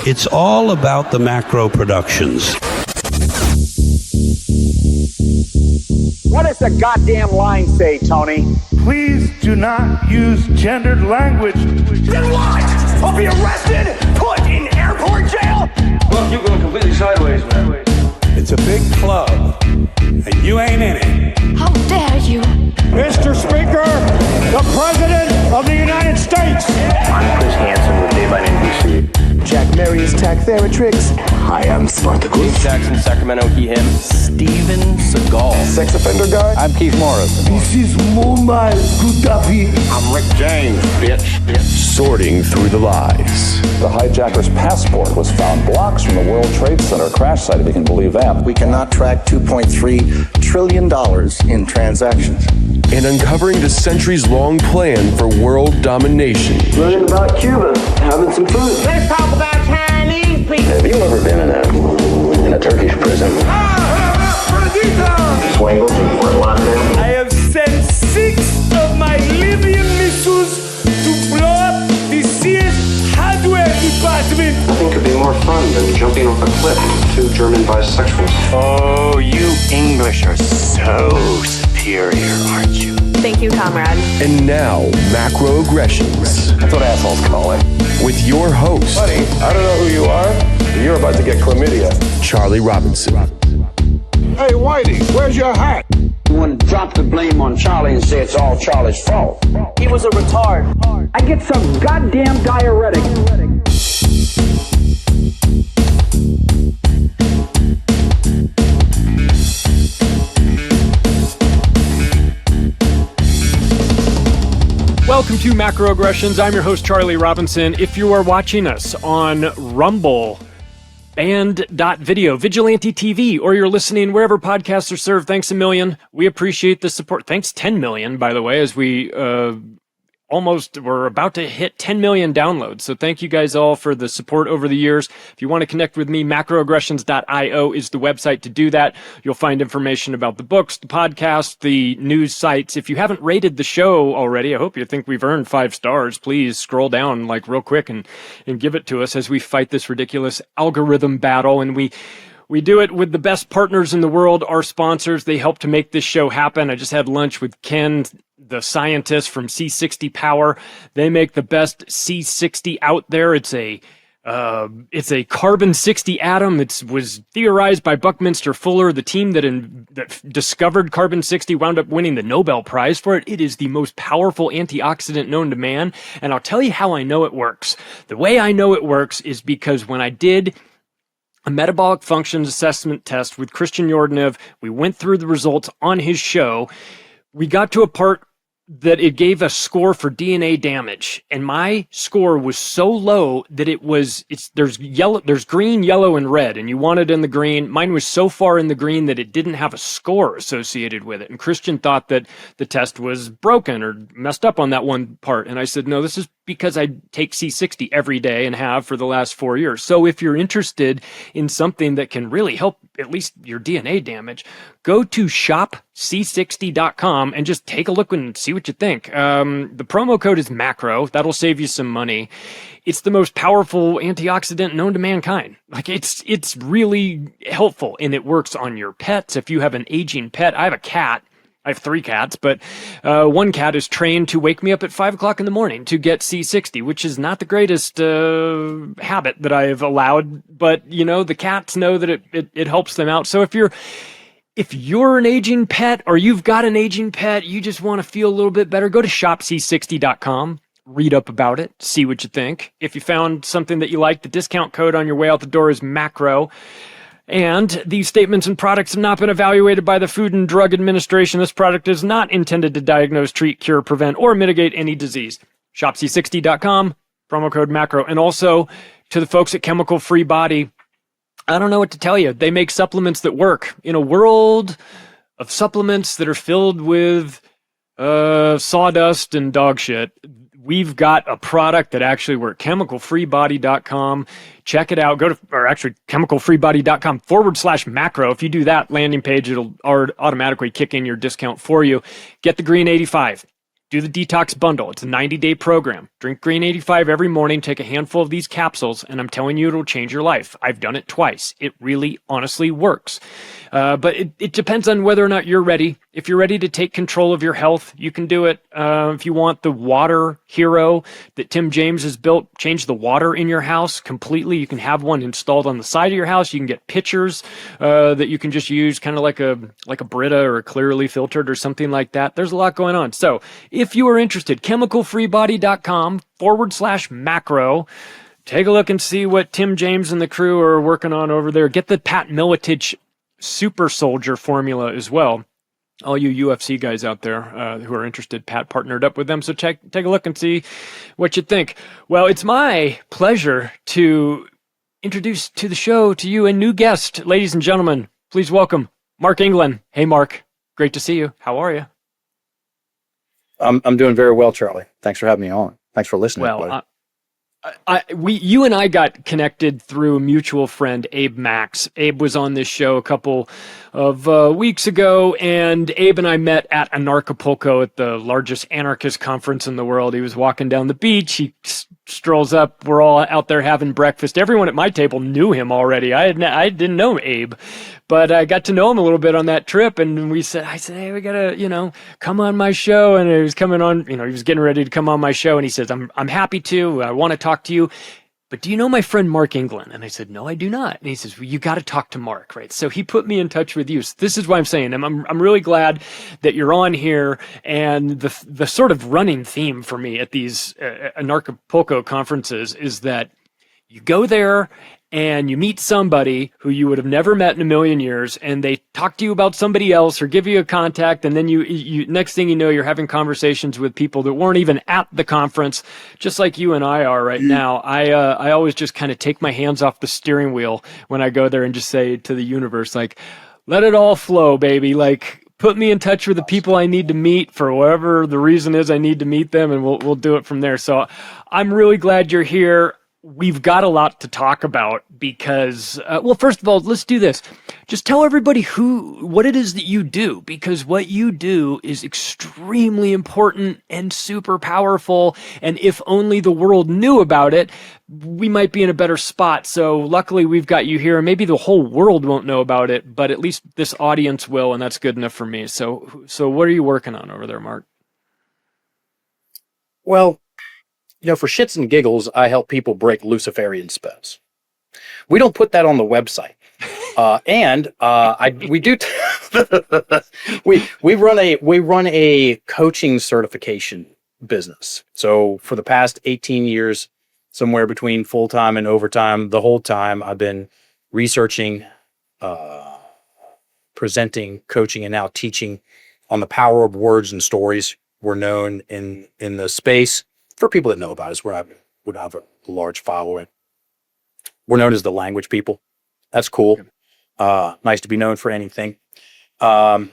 It's all about the Macro Productions. What does the goddamn line say, Tony? Please do not use gendered language. Then what? I'll be arrested, put in airport jail? Look, you're going completely sideways, man. It's a big club, and you ain't in it. How dare you? Mr. Speaker, the President of the United States. I'm Chris Hansen with Dave on NBC. Jack Marius Tack Theratrix. Hi, I'm Spartacus. Jackson, Sacramento, he, him. Steven Seagal. Sex offender guy. I'm Keith Morris. This is Muammar Gaddafi. I'm Rick James, bitch. Sorting through the lies. The hijacker's passport was found blocks from the World Trade Center crash site, if you can believe that. We cannot track $2.3 trillion in transactions. And uncovering the centuries-long plan for world domination. Learning about Cuba, having some food. Let's talk about Chinese people. Have you ever been in a Turkish prison? Swangles and Fort Lauderdale? I have sent 6 of my Libyan missiles to blow up the CS hardware department. Nothing could be more fun than jumping off a cliff with 2 German bisexuals. Oh, you English are so superior, aren't you? Thank you, comrade. And now, Macroaggressions. That's what assholes call it. With your host, Buddy, I don't know who you are, but you're about to get chlamydia. Charlie Robinson. Hey, Whitey, where's your hat? You want to drop the blame on Charlie and say it's all Charlie's fault. He was a retard. I get some goddamn diuretic. Welcome to Macroaggressions. I'm your host, Charlie Robinson. If you are watching us on Rumble, Band.video, Vigilante TV, or you're listening wherever podcasts are served, thanks a million. We appreciate the support. Thanks 10 million, by the way, as we're about to hit 10 million downloads. So thank you guys all for the support over the years. If you want to connect with me, macroaggressions.io is the website to do that. You'll find information about the books, the podcast, the news sites. If you haven't rated the show already, I hope you think we've earned 5 stars. Please scroll down like real quick and give it to us as we fight this ridiculous algorithm battle. And we do it with the best partners in the world, our sponsors. They help to make this show happen. I just had lunch with Ken, the scientist from C60 Power. They make the best C60 out there. It's a carbon 60 atom. It was theorized by Buckminster Fuller. The team that discovered carbon 60 wound up winning the Nobel Prize for it. It is the most powerful antioxidant known to man. And I'll tell you how I know it works. The way I know it works is because when I did a metabolic functions assessment test with Christian Yordanev, we went through the results on his show. We got to a part that it gave a score for DNA damage, and my score was so low that there's green, yellow, and red, and you want it in the green. Mine was so far in the green that it didn't have a score associated with it, and Christian thought that the test was broken or messed up on that one part, and I said, no, this is because I take C60 every day and have for the last 4 years. So if you're interested in something that can really help at least your DNA damage, go to shopc60.com and just take a look and see what you think. The promo code is MACRO. That'll save you some money. It's the most powerful antioxidant known to mankind. Like it's really helpful, and it works on your pets. If you have an aging pet, I have a cat. I have 3 cats, but one cat is trained to wake me up at 5 o'clock in the morning to get C60, which is not the greatest habit that I have allowed. But, the cats know that it helps them out. So if you're an aging pet or you've got an aging pet, you just want to feel a little bit better, go to shopc60.com. Read up about it, see what you think. If you found something that you like, the discount code on your way out the door is MACRO. And these statements and products have not been evaluated by the Food and Drug Administration. This product is not intended to diagnose, treat, cure, prevent, or mitigate any disease. ShopC60.com, promo code MACRO. And also to the folks at Chemical Free Body, I don't know what to tell you. They make supplements that work. In a world of supplements that are filled with sawdust and dog shit, we've got a product that actually works. ChemicalFreeBody.com. Check it out. ChemicalFreeBody.com/macro. If you do that landing page, it'll automatically kick in your discount for you. Get the Green 85. do the detox bundle. It's a 90-day program. Drink Green 85 every morning, take a handful of these capsules, and I'm telling you, it'll change your life. I've done it twice. It really, honestly works. But it depends on whether or not you're ready. If you're ready to take control of your health, you can do it. If you want the water hero that Tim James has built, change the water in your house completely. You can have one installed on the side of your house. You can get pitchers that you can just use, kind of like a Brita or a Clearly filtered or something like that. There's a lot going on. So if you are interested, chemicalfreebody.com/macro. Take a look and see what Tim James and the crew are working on over there. Get the Pat Miletich Super Soldier formula as well. All you UFC guys out there who are interested, Pat partnered up with them. So take a look and see what you think. Well, it's my pleasure to introduce to the show, to you, a new guest. Ladies and gentlemen, please welcome Mark England. Hey, Mark. Great to see you. How are you? I'm doing very well, Charlie. Thanks for having me on. Thanks for listening. Well, you and I got connected through a mutual friend, Abe Max. Abe was on this show a couple of weeks ago, and Abe and I met at Anarchapulco at the largest anarchist conference in the world. He was walking down the beach. He strolls up. We're all out there having breakfast. Everyone at my table knew him already. I didn't know Abe, but I got to know him a little bit on that trip. And I said, hey, we gotta, come on my show. And he was coming on, he was getting ready to come on my show. And he says, I'm happy to. I want to talk to you. But do you know my friend Mark England? And I said, no, I do not. And he says, well, you got to talk to Mark, right? So he put me in touch with you. So this is why I'm saying I'm really glad that you're on here. And the sort of running theme for me at these Anarchapulco conferences is that you go there and you meet somebody who you would have never met in a million years, and they talk to you about somebody else or give you a contact, and then you next thing you know, you're having conversations with people that weren't even at the conference, just like you and I are right now. I always just kind of take my hands off the steering wheel when I go there and just say to the universe, like, let it all flow, baby. Like, put me in touch with the people I need to meet for whatever the reason is I need to meet them, and we'll do it from there. So I'm really glad you're here. We've got a lot to talk about because, well, first of all, let's do this. Just tell everybody what it is that you do, because what you do is extremely important and super powerful. And if only the world knew about it, we might be in a better spot. So luckily we've got you here, and maybe the whole world won't know about it, but at least this audience will, and that's good enough for me. So what are you working on over there, Mark? Well, for shits and giggles, I help people break Luciferian spells. We don't put that on the website, we do. We run a coaching certification business. So for the past 18 years, somewhere between full time and overtime, the whole time I've been researching, presenting, coaching, and now teaching on the power of words and stories. We're known in the space. For people that know about us, I would have a large following. We're known as the language people. That's cool. Nice to be known for anything. Talking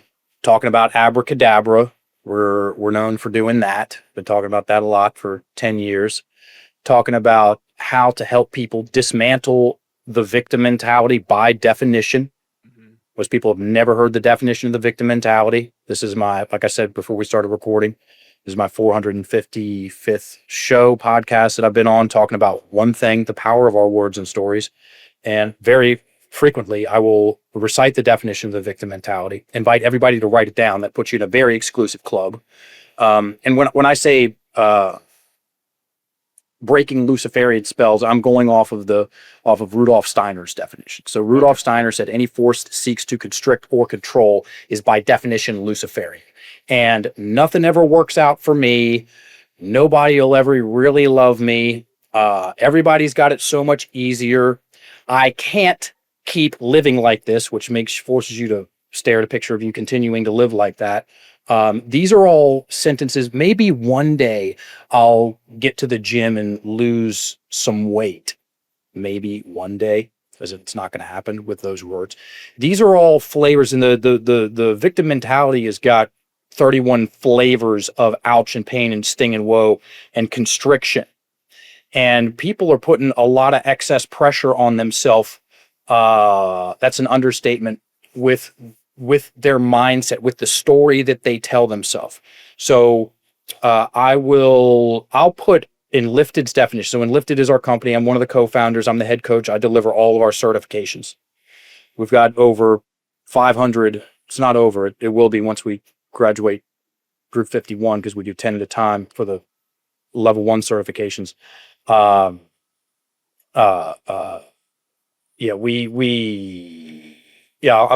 about abracadabra. We're known for doing that. Been talking about that a lot for 10 years. Talking about how to help people dismantle the victim mentality by definition. Most people have never heard the definition of the victim mentality. This is like I said before we started recording, this is my 455th podcast that I've been on, talking about one thing, the power of our words and stories. And very frequently, I will recite the definition of the victim mentality, invite everybody to write it down. That puts you in a very exclusive club. And when I say breaking Luciferian spells, I'm going off of Rudolf Steiner's definition. So Rudolf Steiner said any force that seeks to constrict or control is by definition Luciferian. And nothing ever works out for me. Nobody will ever really love me. Everybody's got it so much easier. I can't keep living like this, which forces you to stare at a picture of you continuing to live like that. These are all sentences. Maybe one day I'll get to the gym and lose some weight. Maybe one day, because it's not going to happen with those words. These are all flavors, and the victim mentality has got 31 flavors of ouch and pain and sting and woe and constriction. And people are putting a lot of excess pressure on themselves. That's an understatement with their mindset, with the story that they tell themselves. So I'll put Enlifted's definition. So Enlifted is our company. I'm one of the co-founders. I'm the head coach. I deliver all of our certifications. We've got over 500. It's not over. It will be once we graduate Group 51 because we do 10 at a time for the level 1 certifications. I'll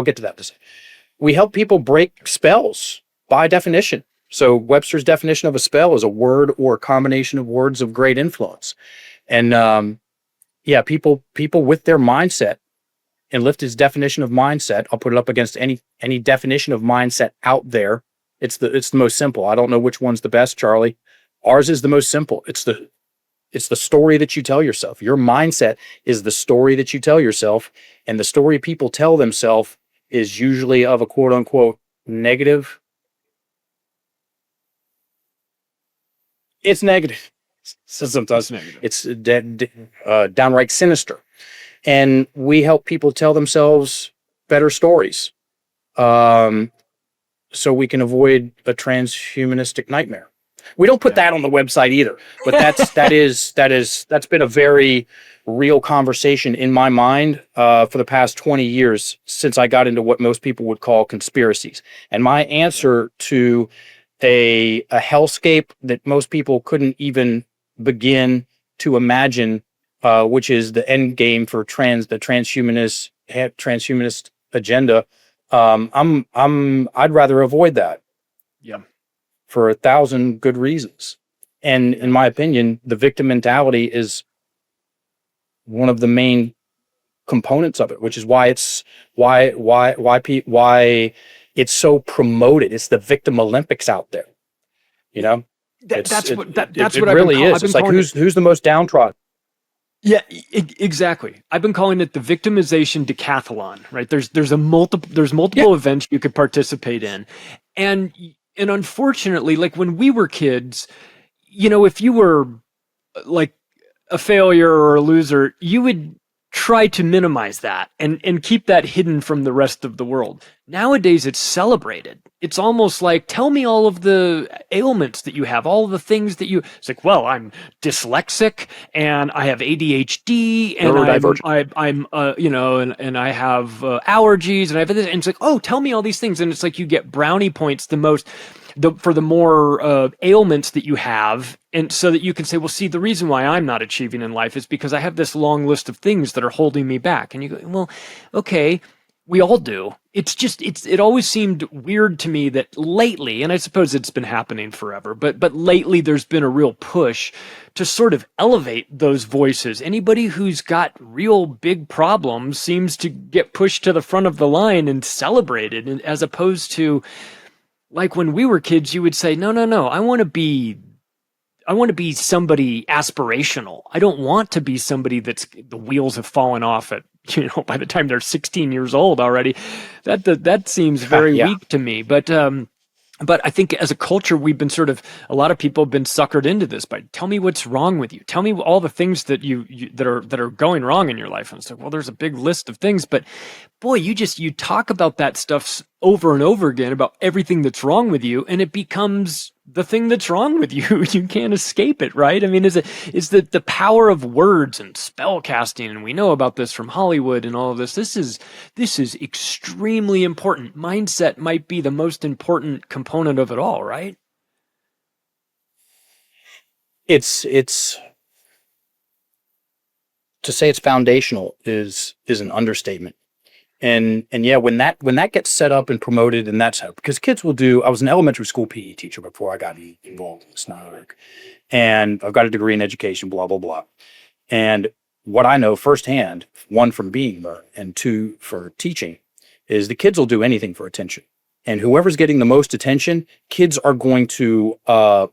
get to that to say. We help people break spells by definition. So Webster's definition of a spell is a word or a combination of words of great influence. And people with their mindset, and Enlifted's definition of mindset, I'll put it up against any definition of mindset out there. It's the most simple. I don't know which one's the best, Charlie. Ours is the most simple. It's the story that you tell yourself. Your mindset is the story that you tell yourself, and the story people tell themselves is usually of a quote unquote negative. It's negative. Sometimes it's downright sinister. And we help people tell themselves better stories, so we can avoid a transhumanistic nightmare. We don't put that on the website either, but that's been a very real conversation in my mind for the past 20 years since I got into what most people would call conspiracies. And my answer to a hellscape that most people couldn't even begin to imagine, which is the end game for the transhumanist agenda. I'd rather avoid that. Yeah. For 1,000 good reasons. And in my opinion, the victim mentality is one of the main components of it, which is why it's so promoted. It's the victim Olympics out there. You know? That's what it really is. It's like who's the most downtrodden? Yeah, exactly. I've been calling it the victimization decathlon, right? There's multiple events you could participate in. And unfortunately, like when we were kids, you know, if you were like a failure or a loser, you would try to minimize that and keep that hidden from the rest of the world. Nowadays, it's celebrated. It's almost like, tell me all of the ailments that you have, all of the things that you, it's like, well, I'm dyslexic and I have ADHD and I'm and I have allergies and I have this. And it's like, oh, tell me all these things. And it's like, you get brownie points for the more ailments that you have. And so that you can say, well, see, the reason why I'm not achieving in life is because I have this long list of things that are holding me back. And you go, well, okay, we all do. It always seemed weird to me that lately, and I suppose it's been happening forever, but lately there's been a real push to sort of elevate those voices. Anybody who's got real big problems seems to get pushed to the front of the line and celebrated, as opposed to, like when we were kids, you would say, no, I want to be somebody aspirational. I don't want to be somebody that's the wheels have fallen off at, by the time they're 16 years old already. That seems very weak to me. But I think as a culture, we've been a lot of people have been suckered into this by, tell me what's wrong with you. Tell me all the things that that are going wrong in your life. And it's like, well, there's a big list of things, but boy, you talk about that stuff over and over again about everything that's wrong with you, and it becomes the thing that's wrong with you. You can't escape it, right? I mean, is the power of words and spell casting, and we know about this from Hollywood and all of this. This is extremely important. Mindset might be the most important component of it all, right? It's to say it's foundational is an understatement. And yeah, when that gets set up and promoted, and that's how, because kids will do, I was an elementary school PE teacher before I got involved in this network, and I've got a degree in education, blah, blah, blah. And what I know firsthand, one from being there and two for teaching, is the kids will do anything for attention. And whoever's getting the most attention, kids are going to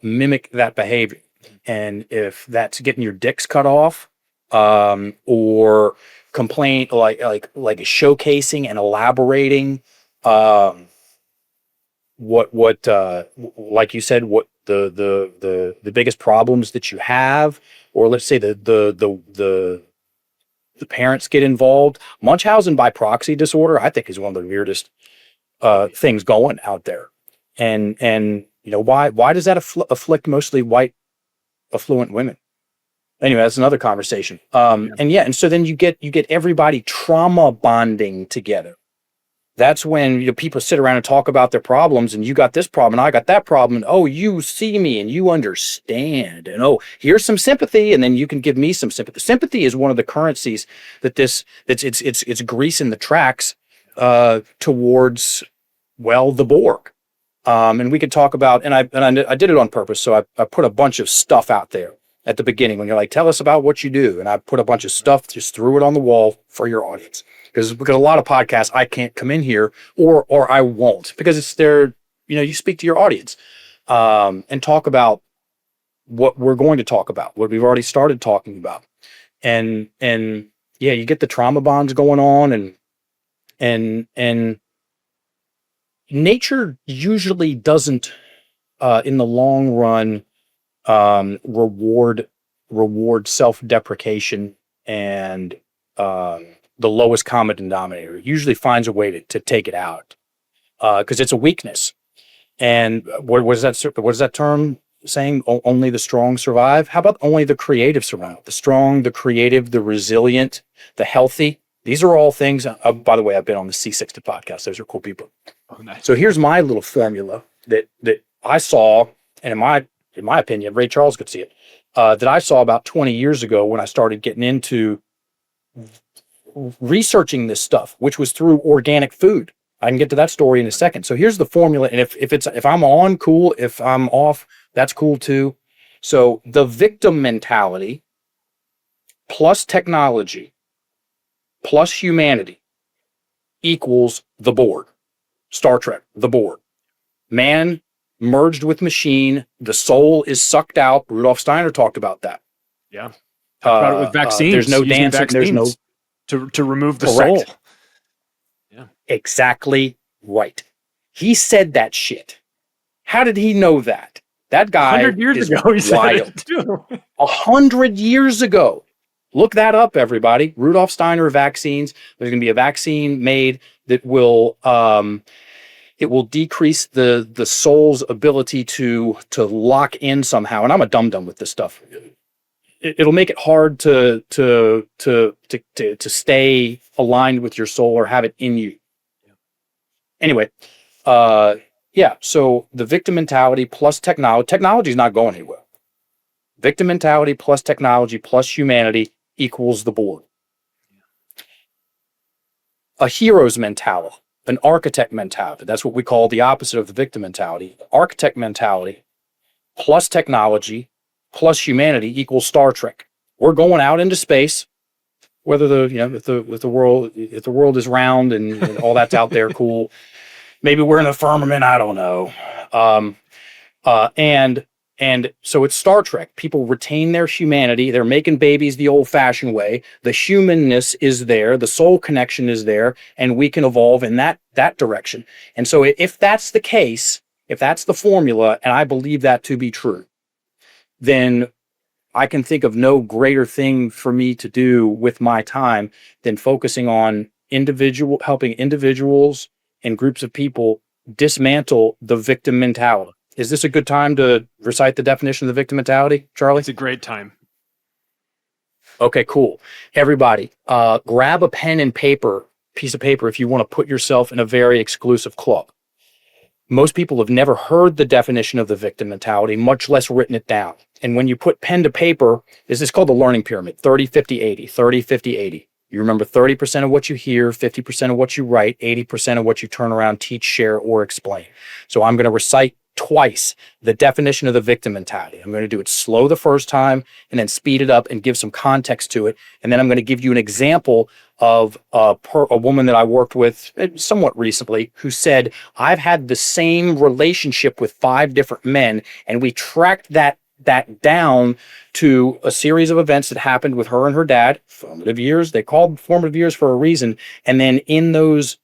mimic that behavior. And if that's getting your dicks cut off, or complain like showcasing and elaborating what like you said, what the biggest problems that you have, or let's say the parents get involved. Munchausen by proxy disorder, I think, is one of the weirdest things going out there. And Why does that afflict mostly white, affluent women? Anyway, that's another conversation. And so then you get everybody trauma bonding together. That's when people sit around and talk about their problems, and you got this problem and I got that problem, and oh, you see me and you understand, and oh, here's some sympathy, and then you can give me some sympathy. Sympathy is one of the currencies it's greasing the tracks towards, well, the Borg. And we could talk about, and I did it on purpose, so I put a bunch of stuff out there at the beginning when you're like, tell us about what you do, and I put a bunch of stuff, just threw it on the wall for your audience. Because a lot of podcasts, I can't come in here, or I won't, because it's there. You speak to your audience and talk about what we're going to talk about, what we've already started talking about, and yeah, you get the trauma bonds going on, and nature usually doesn't, in the long run, reward self-deprecation and the lowest common denominator. It usually finds a way to take it out because it's a weakness. And what is that term saying? Only the strong survive? How about only the creative survive? The strong, the creative, the resilient, the healthy. These are all things. By the way, I've been on the C60 podcast. Those are cool people. Oh, nice. So here's my little formula that I saw, and in my opinion, Ray Charles could see it, that I saw about 20 years ago when I started getting into researching this stuff, which was through organic food. I can get to that story in a second. So here's the formula, and if I'm on, cool. If I'm off, that's cool too. So the victim mentality plus technology plus humanity equals the Borg. Star Trek, the Borg. Man merged with machine. The soul is sucked out. Rudolf Steiner talked about that. Yeah. Talked about it with vaccines. There's no dancing. There's no to remove the correct. soul. Yeah. Exactly right. He said that shit. How did he know that? That guy 100 years is ago, he said wild. it too. 100 years ago. Look that up, everybody. Rudolf Steiner vaccines. There's going to be a vaccine made that will it will decrease the soul's ability to lock in somehow. And I'm a dum-dum with this stuff. It'll make it hard to stay aligned with your soul or have it in you. Anyway, yeah. So the victim mentality plus technology is not going anywhere. Victim mentality plus technology plus humanity equals the Borg. A hero's mentality, an architect mentality. That's what we call the opposite of the victim mentality. Architect mentality plus technology plus humanity equals Star Trek. We're going out into space, whether if the world is round and all that's out there, cool. Maybe we're in the firmament. I don't know. And so it's Star Trek. People retain their humanity. They're making babies the old-fashioned way. The humanness is there. The soul connection is there, and we can evolve in that direction. And so if that's the case, if that's the formula, and I believe that to be true, then I can think of no greater thing for me to do with my time than focusing on helping individuals and groups of people dismantle the victim mentality. Is this a good time to recite the definition of the victim mentality, Charlie? It's a great time. Okay, cool. Everybody, grab a pen and piece of paper if you want to put yourself in a very exclusive club. Most people have never heard the definition of the victim mentality, much less written it down. And when you put pen to paper, this is called the learning pyramid, 30, 50, 80, 30, 50, 80. You remember 30% of what you hear, 50% of what you write, 80% of what you turn around, teach, share, or explain. So I'm going to recite twice the definition of the victim mentality. I'm going to do it slow the first time and then speed it up and give some context to it. And then I'm going to give you an example of a woman that I worked with somewhat recently who said, I've had the same relationship with 5 different men, and we tracked that down to a series of events that happened with her and her dad. Formative years. They called formative years for a reason. And then in those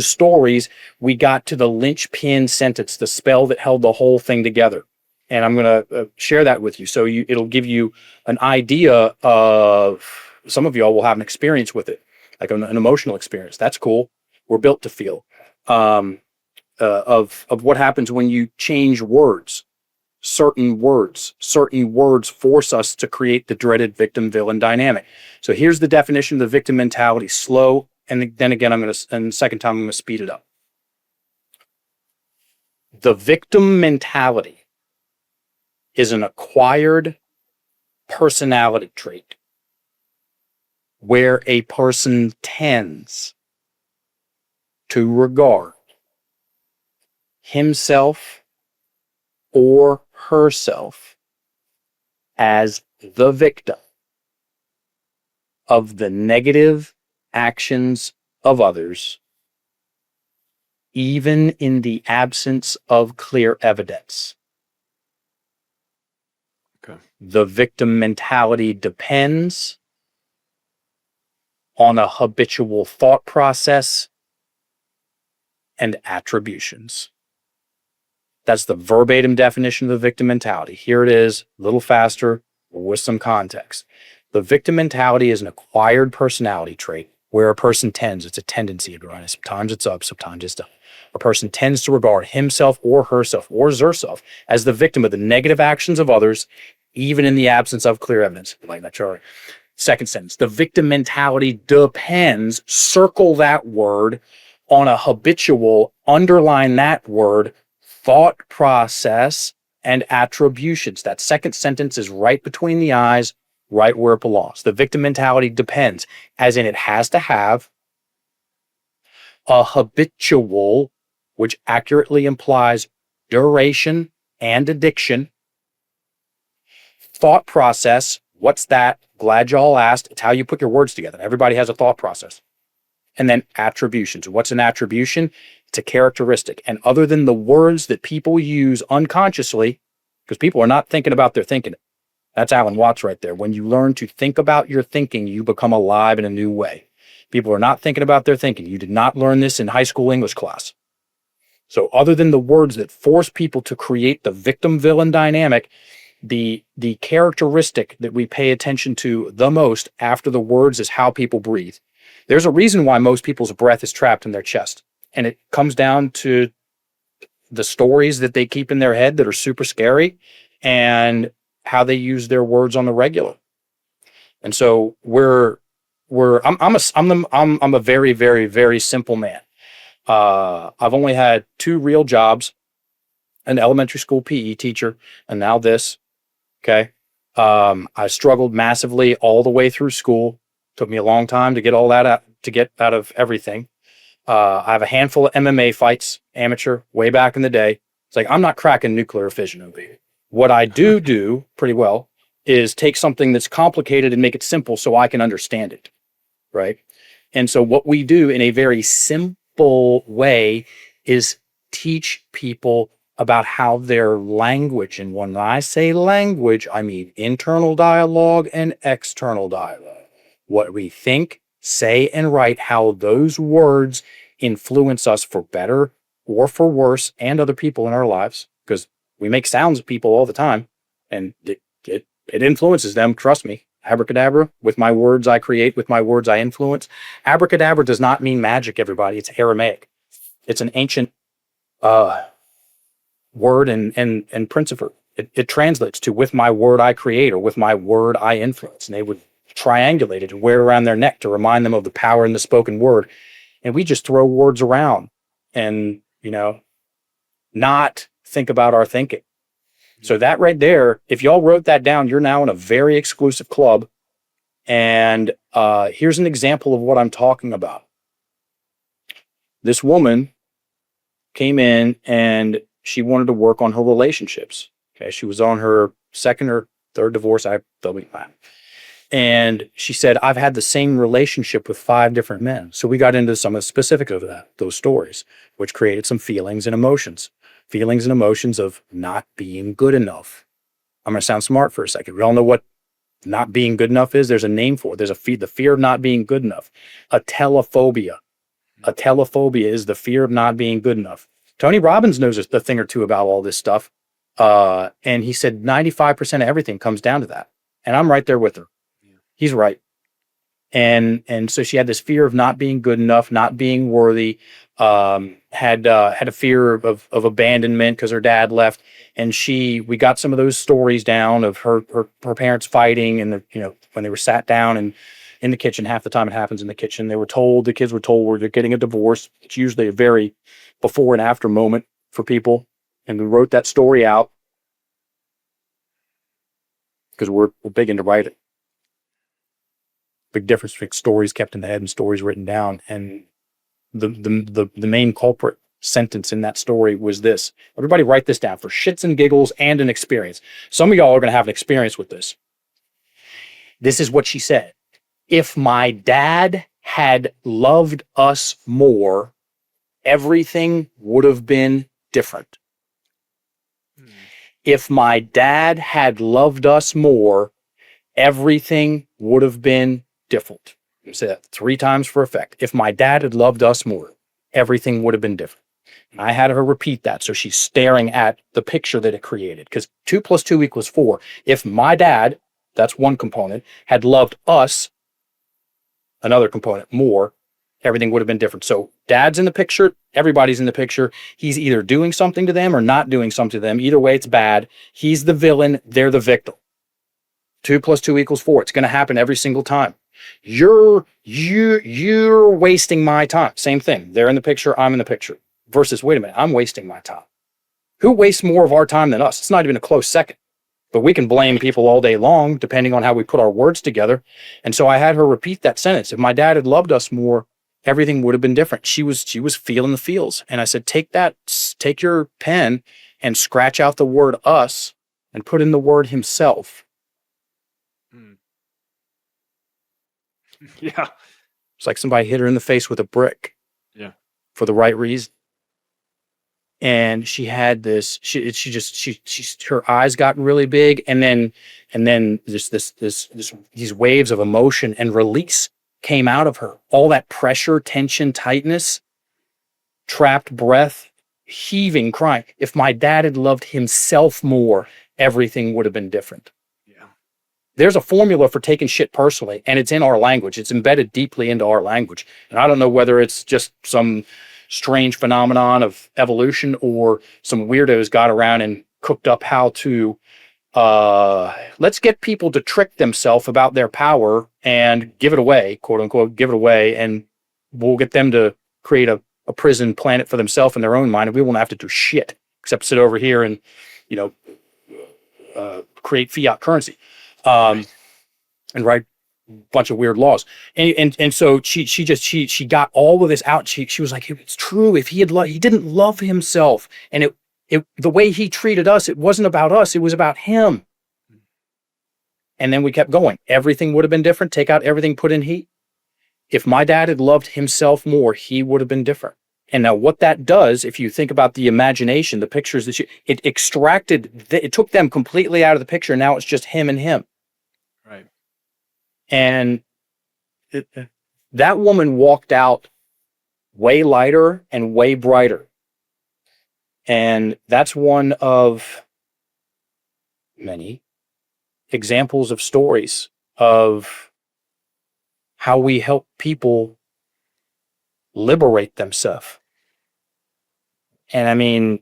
stories, we got to the linchpin sentence, the spell that held the whole thing together. And I'm going to share that with you. So it'll give you an idea of, some of y'all will have an experience with it, like an emotional experience. That's cool. We're built to feel. of what happens when you change words. Certain words force us to create the dreaded victim-villain dynamic. So here's the definition of the victim mentality. Slow, and then again, the second time I'm going to speed it up. The victim mentality is an acquired personality trait where a person tends to regard himself or herself as the victim of the negative actions of others, even in the absence of clear evidence. Okay. The victim mentality depends on a habitual thought process and attributions. That's the verbatim definition of the victim mentality. Here it is, a little faster with some context. The victim mentality is an acquired personality trait where a person tends, it's a tendency, sometimes it's up, sometimes it's down. A person tends to regard himself or herself or zerself as the victim of the negative actions of others, even in the absence of clear evidence. Like that, Charlie. Second sentence, the victim mentality depends, circle that word, on a habitual, underline that word, thought process and attributions. That second sentence is right between the eyes, right where it belongs. The victim mentality depends, as in it has to have a habitual, which accurately implies duration and addiction. Thought process, what's that? Glad y'all asked. It's how you put your words together. Everybody has a thought process. And then attributions. What's an attribution? It's a characteristic. And other than the words that people use unconsciously, because people are not thinking about their thinking. That's Alan Watts right there. When you learn to think about your thinking, you become alive in a new way. People are not thinking about their thinking. You did not learn this in high school English class. So other than the words that force people to create the victim-villain dynamic, the characteristic that we pay attention to the most after the words is how people breathe. There's a reason why most people's breath is trapped in their chest. And it comes down to the stories that they keep in their head that are super scary and how they use their words on the regular. And so I'm a very, very, very simple man. I've only had 2 real jobs, an elementary school PE teacher, and now this. Okay. I struggled massively all the way through school. Took me a long time to get all that out, to get out of everything. I have a handful of MMA fights, amateur, way back in the day. It's like, I'm not cracking nuclear fission over here. What I do pretty well is take something that's complicated and make it simple so I can understand it, right? And so what we do in a very simple way is teach people about how their language, and when I say language, I mean internal dialogue and external dialogue. What we think, say, and write, how those words influence us for better or for worse and other people in our lives, because we make sounds of people all the time, and it influences them, trust me. Abracadabra, with my words I create, with my words I influence. Abracadabra does not mean magic, everybody. It's Aramaic. It's an ancient word and principle. It translates to with my word I create, or with my word I influence. And they would triangulate it and wear it around their neck to remind them of the power in the spoken word. And we just throw words around and, not think about our thinking. So that right there, if y'all wrote that down, you're now in a very exclusive club. And here's an example of what I'm talking about. This woman came in and she wanted to work on her relationships. Okay, she was on her second or third divorce. And she said, I've had the same relationship with 5 different men. So we got into some of the specifics of those stories, which created some feelings and emotions. Feelings and emotions of not being good enough. I'm going to sound smart for a second. We all know what not being good enough is. There's a name for it. There's the fear of not being good enough. Atelophobia. Atelophobia is the fear of not being good enough. Tony Robbins knows a thing or two about all this stuff. And he said 95% of everything comes down to that. And I'm right there with her. He's right. And so she had this fear of not being good enough, not being worthy, had a fear of abandonment because her dad left. And we got some of those stories down of her parents fighting, and when they were sat down and in the kitchen. Half the time it happens in the kitchen. The kids were told they're getting a divorce. It's usually a very before and after moment for people. And we wrote that story out because we're big into writing. Big difference between stories kept in the head and stories written down. And the main culprit sentence in that story was this. Everybody write this down for shits and giggles and an experience. Some of y'all are going to have an experience with this. This is what she said. If my dad had loved us more, everything would have been different. If my dad had loved us more, everything would have been different. I say that 3 times for effect. If my dad had loved us more, everything would have been different. And I had her repeat that, so she's staring at the picture that it created. Because 2 + 2 = 4. If my dad, that's one component, had loved us, another component, more, everything would have been different. So dad's in the picture, everybody's in the picture. He's either doing something to them or not doing something to them. Either way, it's bad. He's the villain, they're the victim. 2 + 2 = 4. It's going to happen every single time. You're wasting my time. Same thing. They're in the picture, I'm in the picture. Versus, wait a minute, I'm wasting my time. Who wastes more of our time than us? It's not even a close second. But we can blame people all day long, depending on how we put our words together. And so I had her repeat that sentence. If my dad had loved us more, everything would have been different. She was feeling the feels. And I said, take your pen and scratch out the word us and put in the word himself. Yeah. It's like somebody hit her in the face with a brick. Yeah. For the right reason. And she had this, her eyes got really big, and then these waves of emotion and release came out of her. All that pressure, tension, tightness, trapped breath, heaving, crying. If my dad had loved himself more, everything would have been different. Yeah. There's a formula for taking shit personally, and it's in our language. It's embedded deeply into our language. And I don't know whether it's just some strange phenomenon of evolution or some weirdos got around and cooked up how to let's get people to trick themselves about their power and give it away, quote unquote, give it away, and we'll get them to create a prison planet for themselves in their own mind, and we won't have to do shit except sit over here and create fiat currency and write bunch of weird laws. And so she got all of this out. She was like, it's true. If he didn't love himself, and the way he treated us, it wasn't about us, it was about him. And then we kept going. Everything would have been different. Take out everything, put in he. If my dad had loved himself more, he would have been different. And now what that does, if you think about the imagination, the pictures that it extracted, it took them completely out of the picture. Now it's just him and him. Right. And that woman walked out way lighter and way brighter. And that's one of many examples of stories of how we help people liberate themselves. And I mean,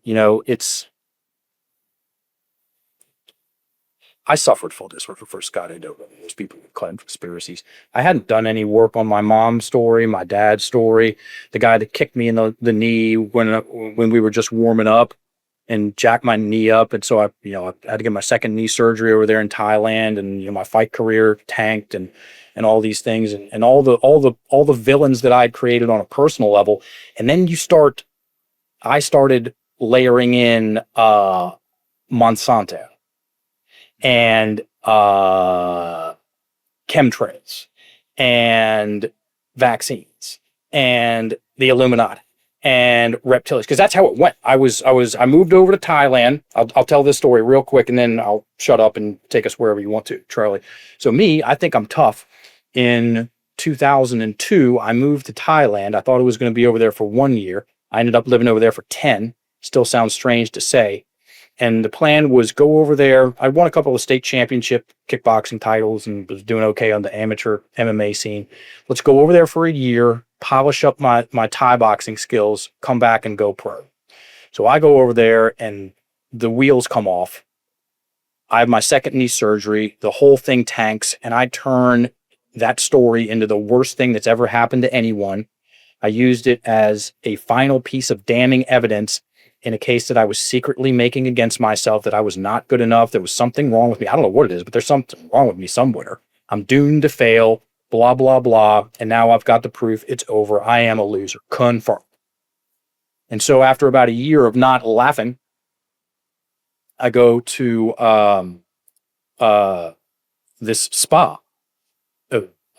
I suffered full this when I first got into it. Most people would claim conspiracies. I hadn't done any work on my mom's story, my dad's story, the guy that kicked me in the knee when we were just warming up and jacked my knee up. And so I had to get my second knee surgery over there in Thailand, and my fight career tanked and all these things and all the villains that I'd created on a personal level. And then I started layering in Monsanto and chemtrails and vaccines and the Illuminati and reptilians, because that's how it went. I moved over to Thailand. I'll tell this story real quick and then I'll shut up and take us wherever you want to, Charlie. So I think I'm tough. In 2002, I moved to Thailand. I thought it was going to be over there for 1 year. I ended up living over there for 10. Still sounds strange to say. And the plan was go over there. I won a couple of state championship kickboxing titles and was doing okay on the amateur MMA scene. Let's go over there for a year, polish up my Thai boxing skills, come back and go pro. So I go over there and the wheels come off. I have my second knee surgery. The whole thing tanks, and I turn that story into the worst thing that's ever happened to anyone. I used it as a final piece of damning evidence in a case that I was secretly making against myself, that I was not good enough. There was something wrong with me. I don't know what it is, but there's something wrong with me somewhere. I'm doomed to fail, blah, blah, blah. And now I've got the proof. It's over. I am a loser. Confirmed. And so after about a year of not laughing, I go to this spa.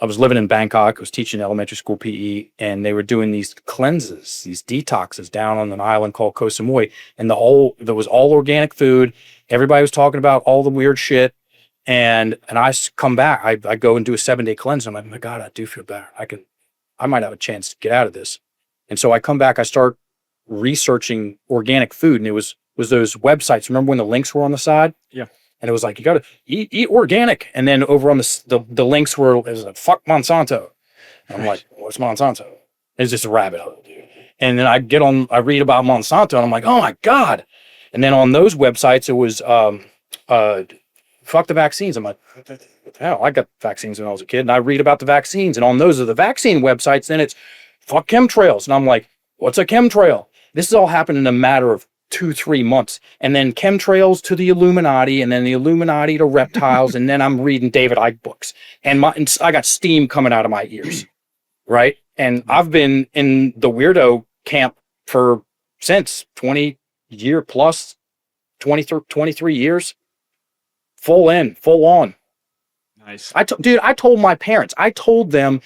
I was living in Bangkok. I was teaching elementary school PE, and they were doing these cleanses, these detoxes down on an island called Koh Samui. And there was all organic food. Everybody was talking about all the weird shit. And I come back. I go and do a 7-day cleanse. I'm like, oh my God, I do feel better. I might have a chance to get out of this. And so I come back. I start researching organic food, and it was those websites. Remember when the links were on the side? Yeah. And it was like, you got to eat organic. And then over on the links were, it was like, fuck Monsanto. And I'm like, what's Monsanto? It's just a rabbit hole, dude. And then I read about Monsanto, and I'm like, oh my God. And then on those websites, it was, fuck the vaccines. I'm like, what the hell? I got vaccines when I was a kid, and I read about the vaccines. And on those are the vaccine websites, then it's fuck chemtrails. And I'm like, what's a chemtrail? This has all happened in a matter of 2-3 months, and then chemtrails to the Illuminati, and then the Illuminati to reptiles, and then I'm reading David Icke books, and I got steam coming out of my ears, right? And I've been in the weirdo camp since 20 year plus, 23 years, full on. Nice. I told my parents, I told them,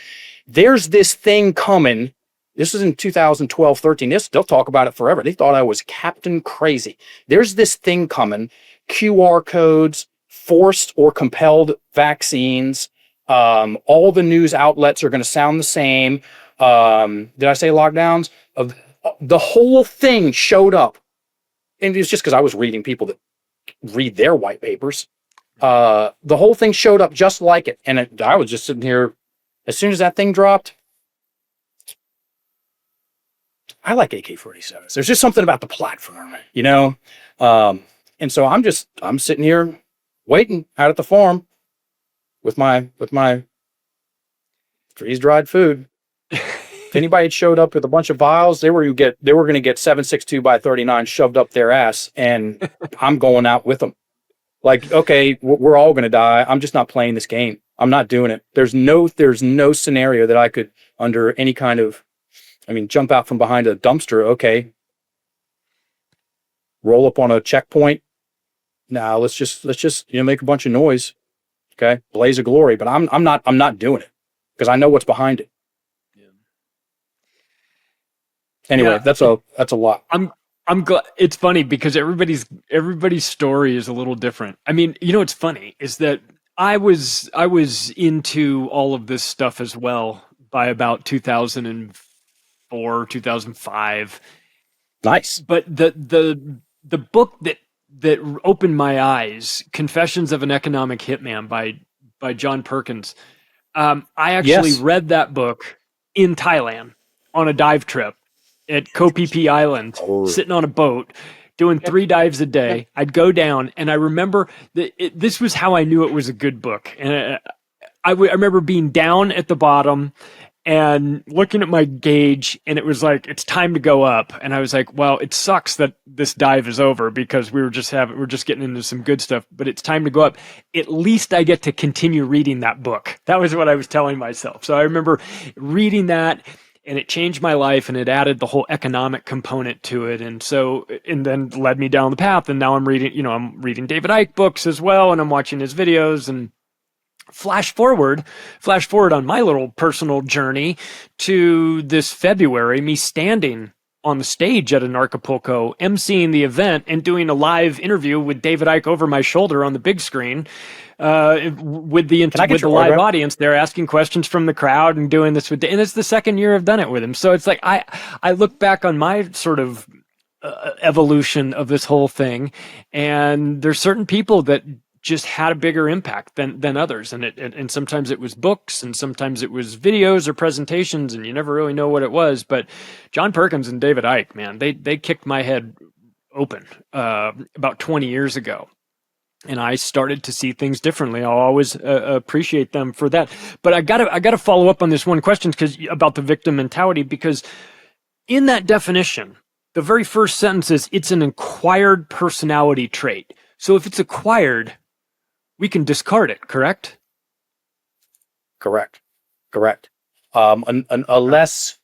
there's this thing coming. This was in 2012, 13. They'll talk about it forever. They thought I was Captain Crazy. There's this thing coming. QR codes, forced or compelled vaccines. All the news outlets are going to sound the same. Did I say lockdowns? The whole thing showed up. And it's just because I was reading people that read their white papers. The whole thing showed up just like it. And I was just sitting here. As soon as that thing dropped, I like AK-47s. There's just something about the platform, you know? And so I'm sitting here waiting out at the farm with my freeze-dried food. If anybody had showed up with a bunch of vials, they were going to get 7.62 by 39 shoved up their ass, and I'm going out with them. Like, okay, we're all going to die. I'm just not playing this game. I'm not doing it. There's no scenario that I could, under any kind of, jump out from behind a dumpster. Okay. Roll up on a checkpoint. Now let's just make a bunch of noise. Okay. Blaze of glory. But I'm not doing it because I know what's behind it. Yeah. Anyway, yeah. That's a lot. I'm glad. It's funny because everybody's story is a little different. What's funny is that I was into all of this stuff as well by about 2004, 2005. Nice. But the book that opened my eyes, Confessions of an Economic Hitman by John Perkins. I actually read that book in Thailand on a dive trip at Koh Phi Phi Island, sitting on a boat, doing 3 dives a day. I'd go down, and I remember that this was how I knew it was a good book. And I remember being down at the bottom and looking at my gauge, and it was like, it's time to go up. And I was like, well, it sucks that this dive is over because we're just getting into some good stuff, but it's time to go up. At least I get to continue reading that book. That was what I was telling myself. So I remember reading that, and it changed my life, and it added the whole economic component to it. And then led me down the path. And now I'm reading David Icke books as well. And I'm watching his videos, and flash forward on my little personal journey to this February, me standing on the stage at Anarchapulco, emceeing the event and doing a live interview with David Icke over my shoulder on the big screen, with the live audience there, asking questions from the crowd and doing this and it's the second year I've done it with him. So it's like, I look back on my sort of evolution of this whole thing. And there's certain people that just had a bigger impact than others. And sometimes it was books and sometimes it was videos or presentations, and you never really know what it was. But John Perkins and David Icke, man, they kicked my head open about 20 years ago. And I started to see things differently. I'll always appreciate them for that. But I gotta follow up on this one question about the victim mentality, because in that definition, the very first sentence is it's an acquired personality trait. So if it's acquired, we can discard it, correct? Correct. A less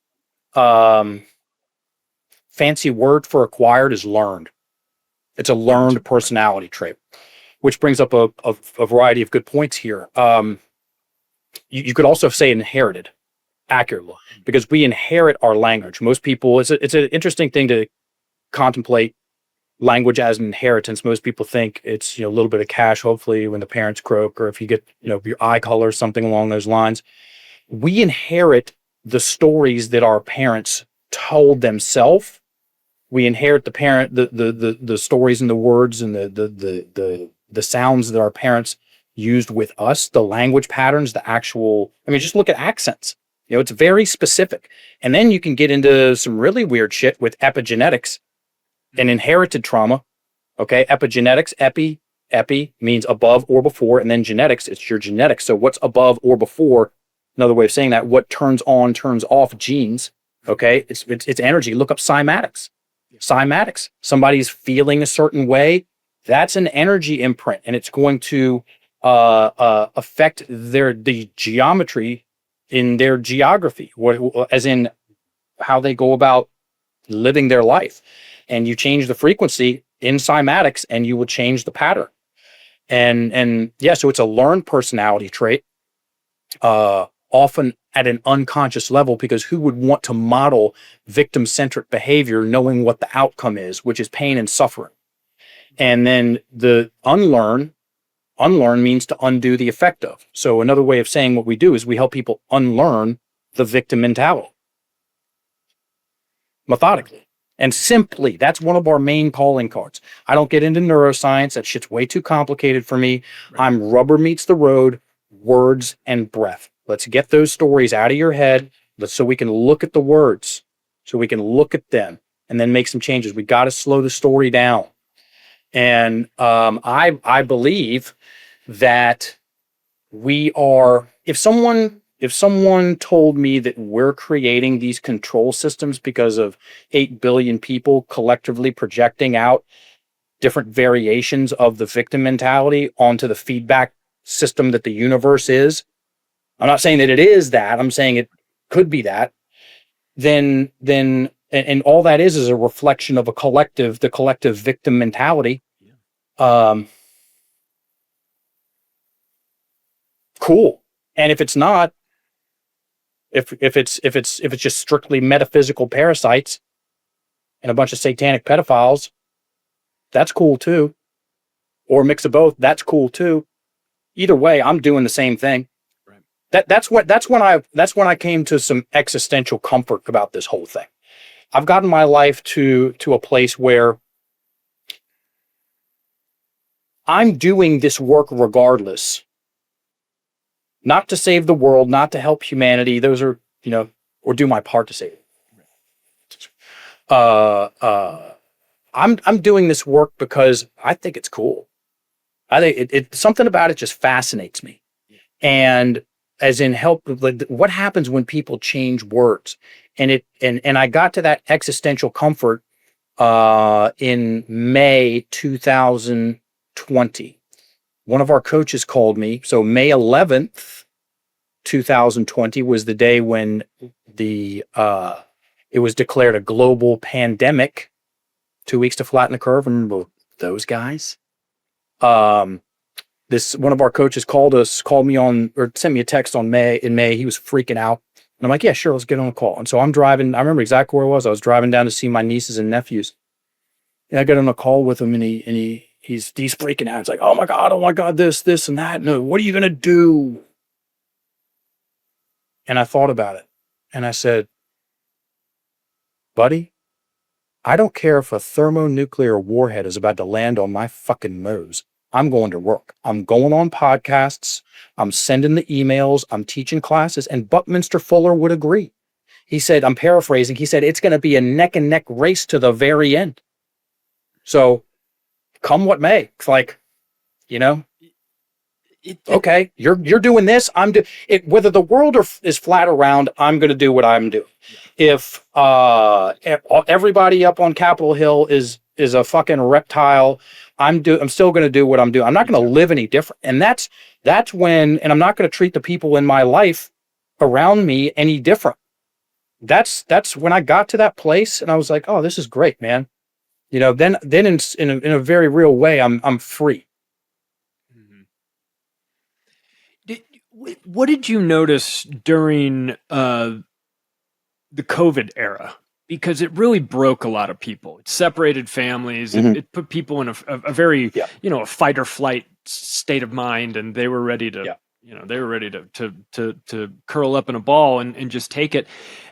fancy word for acquired is learned. It's a learned personality trait, which brings up a variety of good points here. You could also say inherited accurately, because we inherit our language. Most people, it's an interesting thing to contemplate language as an inheritance. Most people think it's, a little bit of cash, hopefully, when the parents croak, or if you get, your eye color, something along those lines. We inherit the stories that our parents told themselves. We inherit the stories and the words and the sounds that our parents used with us, the language patterns, just look at accents. It's very specific. And then you can get into some really weird shit with epigenetics and inherited trauma. Okay, epigenetics, epi means above or before, and then genetics, it's your genetics. So what's above or before? Another way of saying that, what turns on, turns off genes. Okay, it's energy. Look up cymatics. Cymatics, somebody's feeling a certain way, that's an energy imprint, and it's going to affect the geometry in their geography, as in how they go about living their life. And you change the frequency in cymatics, and you will change the pattern. And yeah, so it's a learned personality trait, often at an unconscious level, because who would want to model victim-centric behavior knowing what the outcome is, which is pain and suffering? And then the unlearn means to undo the effect of. So another way of saying what we do is we help people unlearn the victim mentality methodically and simply. That's one of our main calling cards. I don't get into neuroscience. That shit's way too complicated for me. Right. I'm rubber meets the road, words and breath. Let's get those stories out of your head so we can look at the words, so we can look at them and then make some changes. We got to slow the story down. And I believe that we are, if someone told me that we're creating these control systems because of 8 billion people collectively projecting out different variations of the victim mentality onto the feedback system that the universe is, I'm not saying that it is that, I'm saying it could be that, then all that is a reflection of the collective victim mentality. Cool. And if it's not, if it's just strictly metaphysical parasites and a bunch of satanic pedophiles, that's cool too. Or a mix of both, that's cool too. Either way, I'm doing the same thing. Right. That's when I came to some existential comfort about this whole thing. I've gotten my life to a place where I'm doing this work regardless. Not to save the world, not to help humanity. Those are, or do my part to save it. I'm doing this work because I think it's cool. I think it something about it just fascinates me. And as in help, what happens when people change words? And I got to that existential comfort in May 2020. One of our coaches called me. So May 11th, 2020 was the day when it was declared a global pandemic. 2 weeks to flatten the curve. Remember those guys? This one of our coaches called me on, or sent me a text in May. He was freaking out. And I'm like, yeah, sure, let's get on a call. And so I'm driving. I remember exactly where I was. I was driving down to see my nieces and nephews. And I got on a call with him, and he's freaking out. It's like, oh my God, this and that. No, what are you gonna do? And I thought about it, and I said, buddy, I don't care if a thermonuclear warhead is about to land on my fucking nose. I'm going to work. I'm going on podcasts. I'm sending the emails. I'm teaching classes. And Buckminster Fuller would agree. He said, I'm paraphrasing, he said, it's going to be a neck and neck race to the very end. So come what may. It's like, you know, okay, you're doing this. Whether the world is flat or round, I'm going to do what I'm doing. If everybody up on Capitol Hill is a fucking reptile, I'm still going to do what I'm doing. I'm not going to live any different. And that's when, and I'm not going to treat the people in my life around me any different. That's when I got to that place and I was like, oh, this is great, man. You know, then in a very real way, I'm free. What did you notice during the COVID era? Because it really broke a lot of people. It separated families. It put people in a very, a fight or flight state of mind, and they were ready to, they were ready to curl up in a ball and just take it.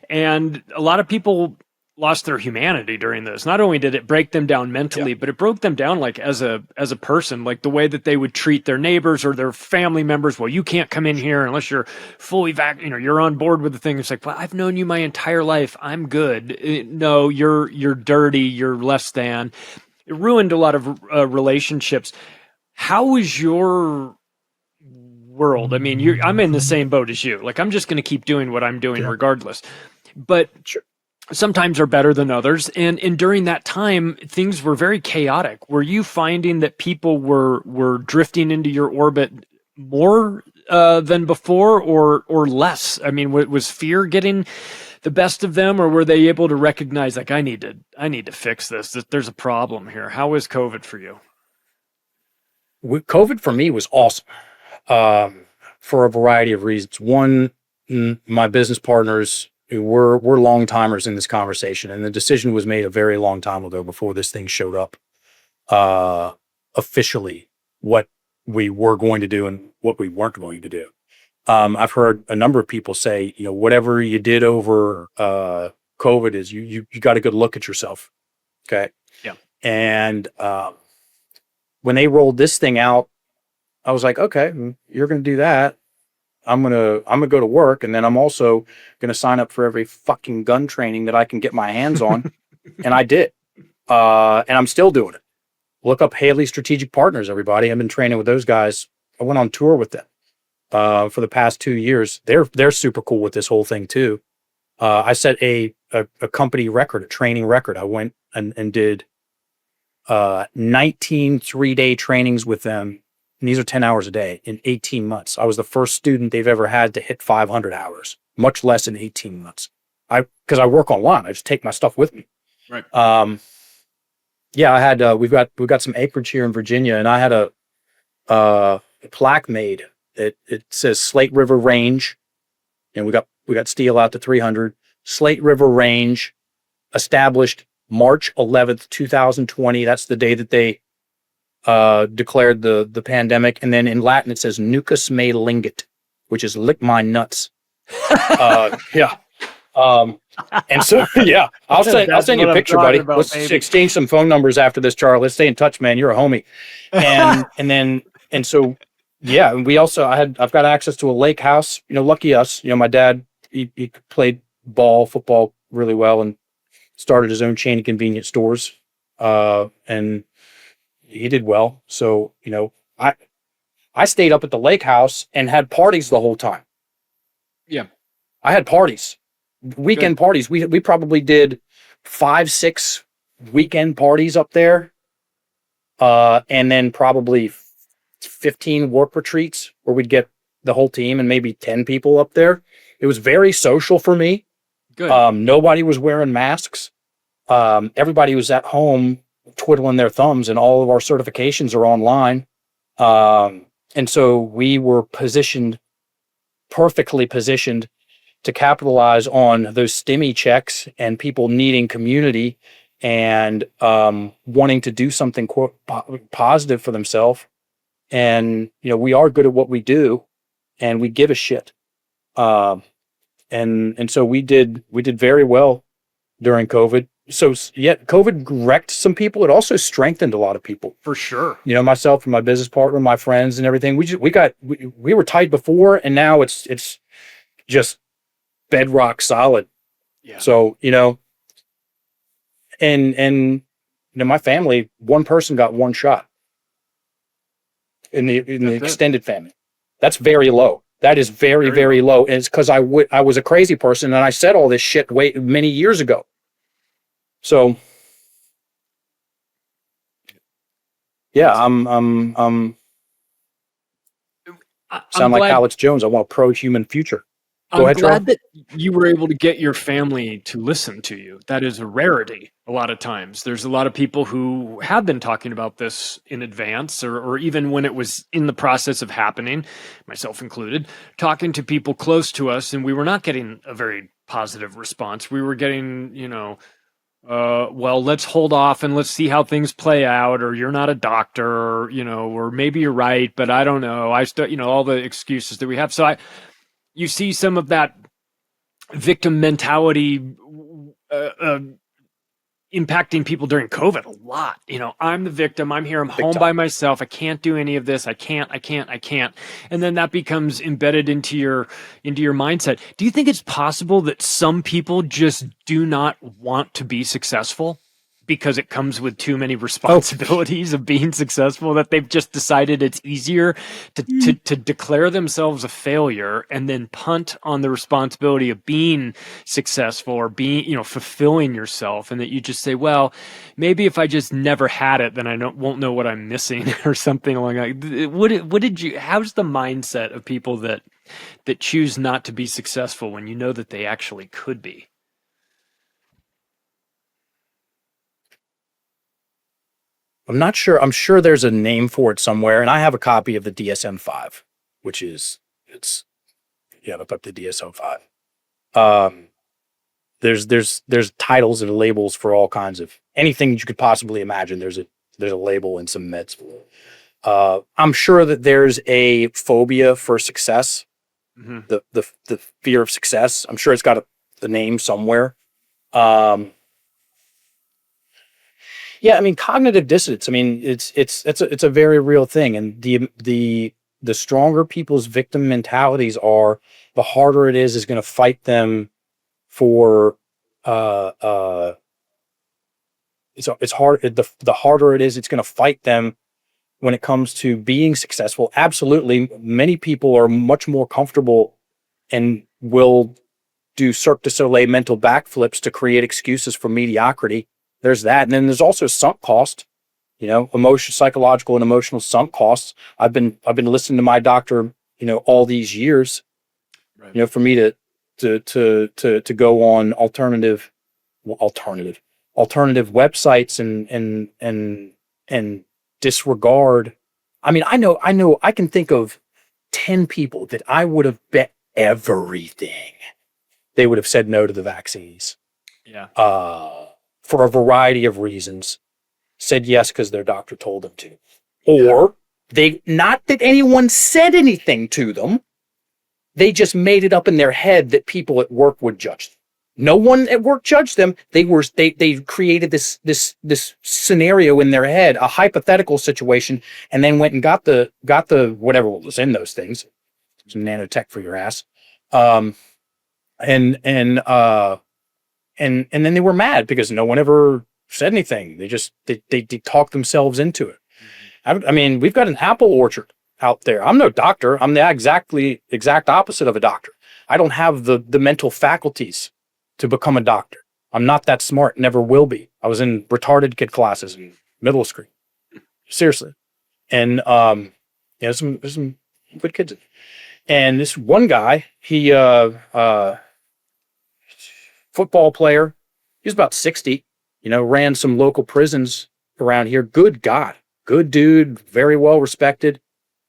And a lot of people lost their humanity during this. Not only did it break them down mentally, but it broke them down like as a person, like the way that they would treat their neighbors or their family members. Well, you can't come in here unless you're fully you're on board with the thing. It's like, well, I've known you my entire life. I'm good. No, you're dirty. You're less than. It ruined a lot of relationships. How was your world? I mean, I'm in the same boat as you. Like, I'm just going to keep doing what I'm doing regardless. But sometimes are better than others. And during that time, things were very chaotic. Were you finding that people were drifting into your orbit more than before or less? I mean, was fear getting the best of them, or were they able to recognize, like, I need to fix this, that there's a problem here? How was COVID for you? COVID for me was awesome for a variety of reasons. One, my business partners, we're long timers in this conversation, and the decision was made a very long time ago before this thing showed up officially, what we were going to do and what we weren't going to do. I've heard a number of people say, whatever you did over COVID is you got a good look at yourself. Okay. Yeah. And when they rolled this thing out, I was like, okay, you're going to do that. I'm gonna go to work, and then I'm also gonna sign up for every fucking gun training that I can get my hands on, and I did, and I'm still doing it. Look up Haley Strategic Partners, everybody. I've been training with those guys. I went on tour with them for the past 2 years. They're super cool with this whole thing too. I set a company record, a training record. I went and did 19 3-day trainings with them. And these are 10 hours a day in 18 months. I was the first student they've ever had to hit 500 hours, much less in 18 months. Because I work online. I just take my stuff with me. Right. Yeah, I had, we've got some acreage here in Virginia, and I had a plaque made. It says Slate River Range, and we got steel out to 300. Slate River Range, established March 11th, 2020. That's the day that they declared the pandemic. And then in Latin it says Nucus me lingit, which is lick my nuts. Yeah. And so yeah, I'll send you a picture, buddy. Let's exchange some phone numbers after this, Charlie. Let's stay in touch, man. You're a homie. And so yeah, we also I've got access to a lake house. Lucky us. My dad he played football really well and started his own chain of convenience stores. And he did well. So, I stayed up at the lake house and had parties the whole time. Yeah. I had parties, weekend parties. We probably did 5-6 weekend parties up there. And then probably 15 work retreats where we'd get the whole team and maybe 10 people up there. It was very social for me. Good. Nobody was wearing masks. Everybody was at home twiddling their thumbs, and all of our certifications are online. And so we were perfectly positioned to capitalize on those STEMI checks and people needing community and wanting to do something positive for themselves. And, we are good at what we do, and we give a shit. And so we did very well during COVID. COVID wrecked some people. It also strengthened a lot of people. For sure. You know, myself and my business partner, my friends and everything. We were tight before, and now it's just bedrock solid. Yeah. So, you know, and you know, my family, one person got one shot in the extended family. That's very low. That is very, very low. And it's because I was a crazy person, and I said all this shit many years ago. So, yeah, I'm sound like Alex Jones. I want a pro-human future. I'm glad that you were able to get your family to listen to you. That is a rarity a lot of times. There's a lot of people who have been talking about this in advance or even when it was in the process of happening, myself included, talking to people close to us, and we were not getting a very positive response. We were getting, you know, well, let's hold off and let's see how things play out, or you're not a doctor, or, you know, or maybe you're right, but I don't know. You know, all the excuses that we have. So you see some of that victim mentality impacting people during COVID a lot. You know, I'm the victim. I'm here. I'm home by myself. I can't do any of this. I can't. And then that becomes embedded into your mindset. Do you think it's possible that some people just do not want to be successful because it comes with too many responsibilities of being successful, that they've just decided it's easier to declare themselves a failure and then punt on the responsibility of being successful or being, you know, fulfilling yourself, and that you just say, well, maybe if I just never had it, then I won't know what I'm missing or something along that. How's the mindset of people that choose not to be successful when you know that they actually could be? I'm not sure. I'm sure there's a name for it somewhere, and I have a copy of the DSM-5, which is look up the DSM-5. There's titles and labels for all kinds of anything you could possibly imagine. There's a label and some meds. I'm sure that there's a phobia for success, the fear of success. I'm sure it's got a name somewhere. Yeah, I mean, cognitive dissonance. I mean, it's a very real thing, and the stronger people's victim mentalities are, the harder it is going to fight them for. It's hard. The harder it is, it's going to fight them when it comes to being successful. Absolutely, many people are much more comfortable and will do Cirque du Soleil mental backflips to create excuses for mediocrity. There's that. And then there's also sunk cost, you know, psychological and emotional sunk costs. I've been listening to my doctor, you know, all these years, right. You know, for me to go on alternative websites and disregard. I mean, I know I can think of 10 people that I would have bet everything they would have said no to the vaccines. Yeah. For a variety of reasons, said yes because their doctor told them to. Or not that anyone said anything to them, they just made it up in their head that people at work would judge them. No one at work judged them. They created this scenario in their head, a hypothetical situation, and then went and got the whatever was in those things, some nanotech for your ass, and then they were mad because no one ever said anything. They talked themselves into it. I mean, we've got an apple orchard out there. I'm no doctor. I'm the exact opposite of a doctor. I don't have the mental faculties to become a doctor. I'm not that smart. Never will be. I was in retarded kid classes in middle school. Seriously. And there's some good kids. And this one guy, he football player. He was about 60, you know, ran some local prisons around here. Good God. Good dude. Very well respected.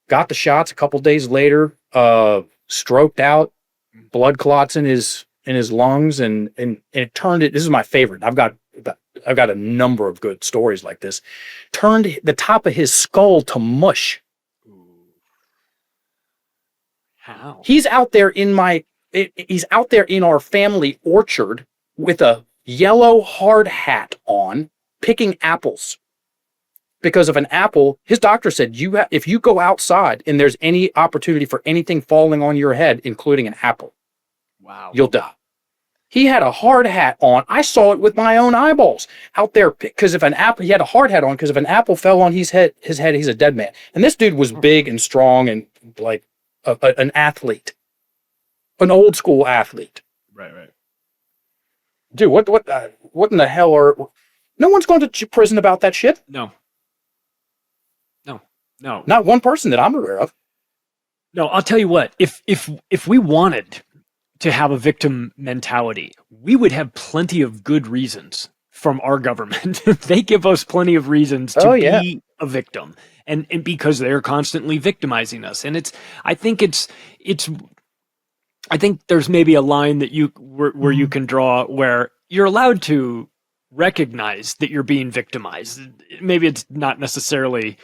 Got the shots a couple days later, stroked out, blood clots in his lungs. And it turned it. This is my favorite. I've got a number of good stories like this. Turned the top of his skull to mush. How? He's out there in our family orchard with a yellow hard hat on, picking apples. Because of an apple, his doctor said, if you go outside and there's any opportunity for anything falling on your head, including an apple, wow, you'll die. He had a hard hat on. I saw it with my own eyeballs out there because if an apple, he had a hard hat on because if an apple fell on his head, he's a dead man. And this dude was big and strong and like an athlete, an old school athlete. Right. Dude, what in the hell no one's going to prison about that shit? No. Not one person that I'm aware of. No, I'll tell you what, if we wanted to have a victim mentality, we would have plenty of good reasons from our government. They give us plenty of reasons to be a victim and because they're constantly victimizing us. And I think there's maybe a line that where you can draw where you're allowed to recognize that you're being victimized. Maybe it's not necessarily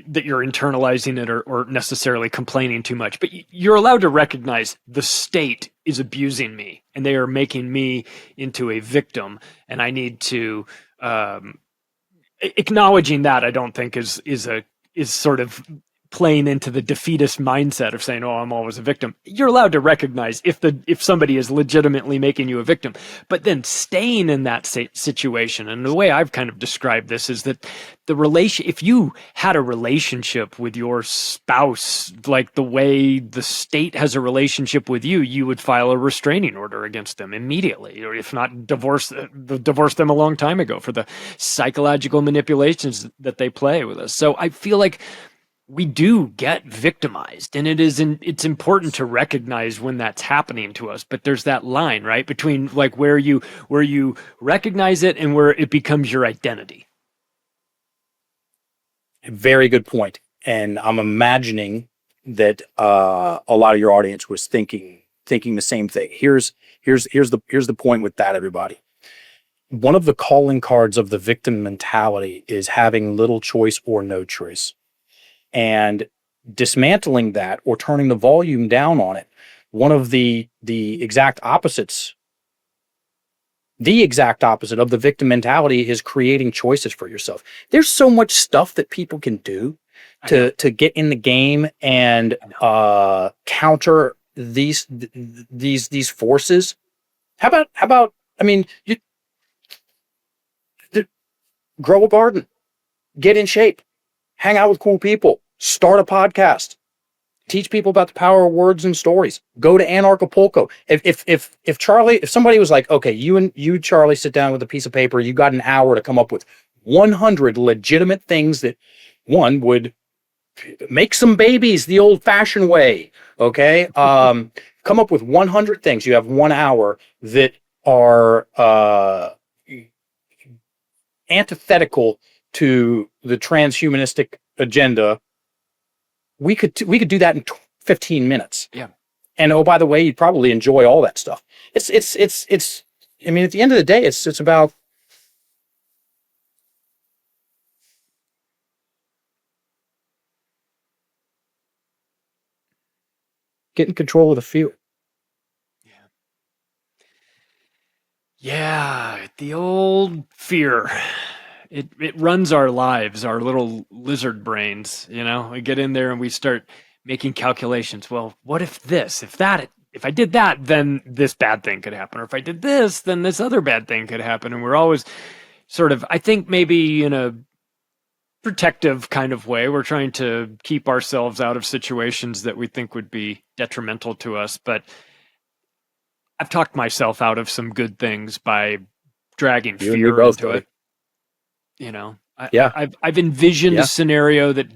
that you're internalizing it or necessarily complaining too much, but you're allowed to recognize the state is abusing me and they are making me into a victim, and I need to acknowledging that. I don't think is sort of playing into the defeatist mindset of saying, "Oh, I'm always a victim." You're allowed to recognize if somebody is legitimately making you a victim, but then staying in that situation. And the way I've kind of described this is that if you had a relationship with your spouse, like the way the state has a relationship with you, you would file a restraining order against them immediately, or if not divorce them a long time ago for the psychological manipulations that they play with us. So I feel like we do get victimized, and it's important to recognize when that's happening to us. But there's that line, right, between like where you recognize it and where it becomes your identity. Very good point. And I'm imagining that a lot of your audience was thinking the same thing. Here's the point with that, everybody. One of the calling cards of the victim mentality is having little choice or no choice. And dismantling that or turning the volume down on it, one of the exact opposite of the victim mentality is creating choices for yourself. There's so much stuff that people can do to get in the game and counter these forces. How about you grow a garden, get in shape, hang out with cool people, start a podcast, teach people about the power of words and stories, go to Anarchapulco. If somebody was like, okay, you Charlie, sit down with a piece of paper, you got an hour to come up with 100 legitimate things that one would make some babies the old fashioned way. Okay. Come up with 100 things. You have 1 hour that are, antithetical to the transhumanistic agenda. We could do that in 15 minutes. Yeah. And oh, by the way, you'd probably enjoy all that stuff. It's I mean, at the end of the day, it's about getting control of the field. Yeah, the old fear. It runs our lives, our little lizard brains, we get in there and we start making calculations. Well, what if this, if I did that, then this bad thing could happen. Or if I did this, then this other bad thing could happen. And we're always sort of, I think maybe in a protective kind of way, we're trying to keep ourselves out of situations that we think would be detrimental to us. But I've talked myself out of some good things by dragging fear into it. I've envisioned a scenario that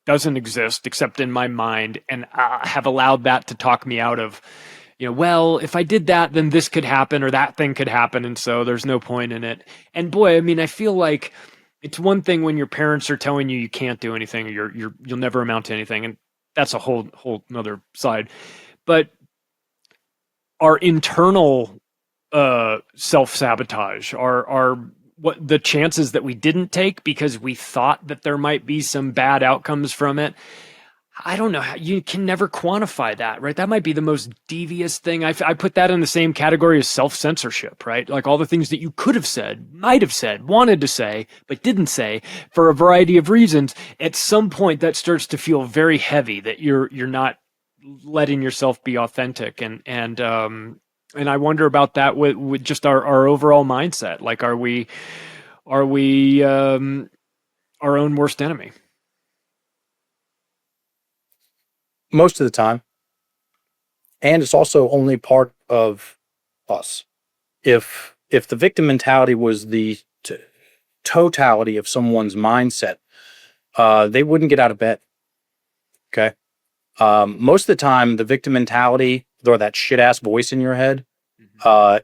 doesn't exist except in my mind, and I have allowed that to talk me out of, well, if I did that, then this could happen or that thing could happen, and so there's no point in it. And boy, I feel like it's one thing when your parents are telling you can't do anything, or you'll never amount to anything, and that's a whole another side. But our internal self-sabotage, our what the chances that we didn't take because we thought that there might be some bad outcomes from it. I don't know how you can never quantify that, right? That might be the most devious thing. I put that in the same category as self-censorship, right? Like all the things that you could have said, might have said, wanted to say, but didn't say for a variety of reasons. At some point that starts to feel very heavy, that you're not letting yourself be authentic. And I wonder about that with just our overall mindset. Like, are we our own worst enemy? Most of the time. And it's also only part of us. If the victim mentality was the totality of someone's mindset, they wouldn't get out of bed. Okay. Most of the time, the victim mentality, or that shit ass voice in your head,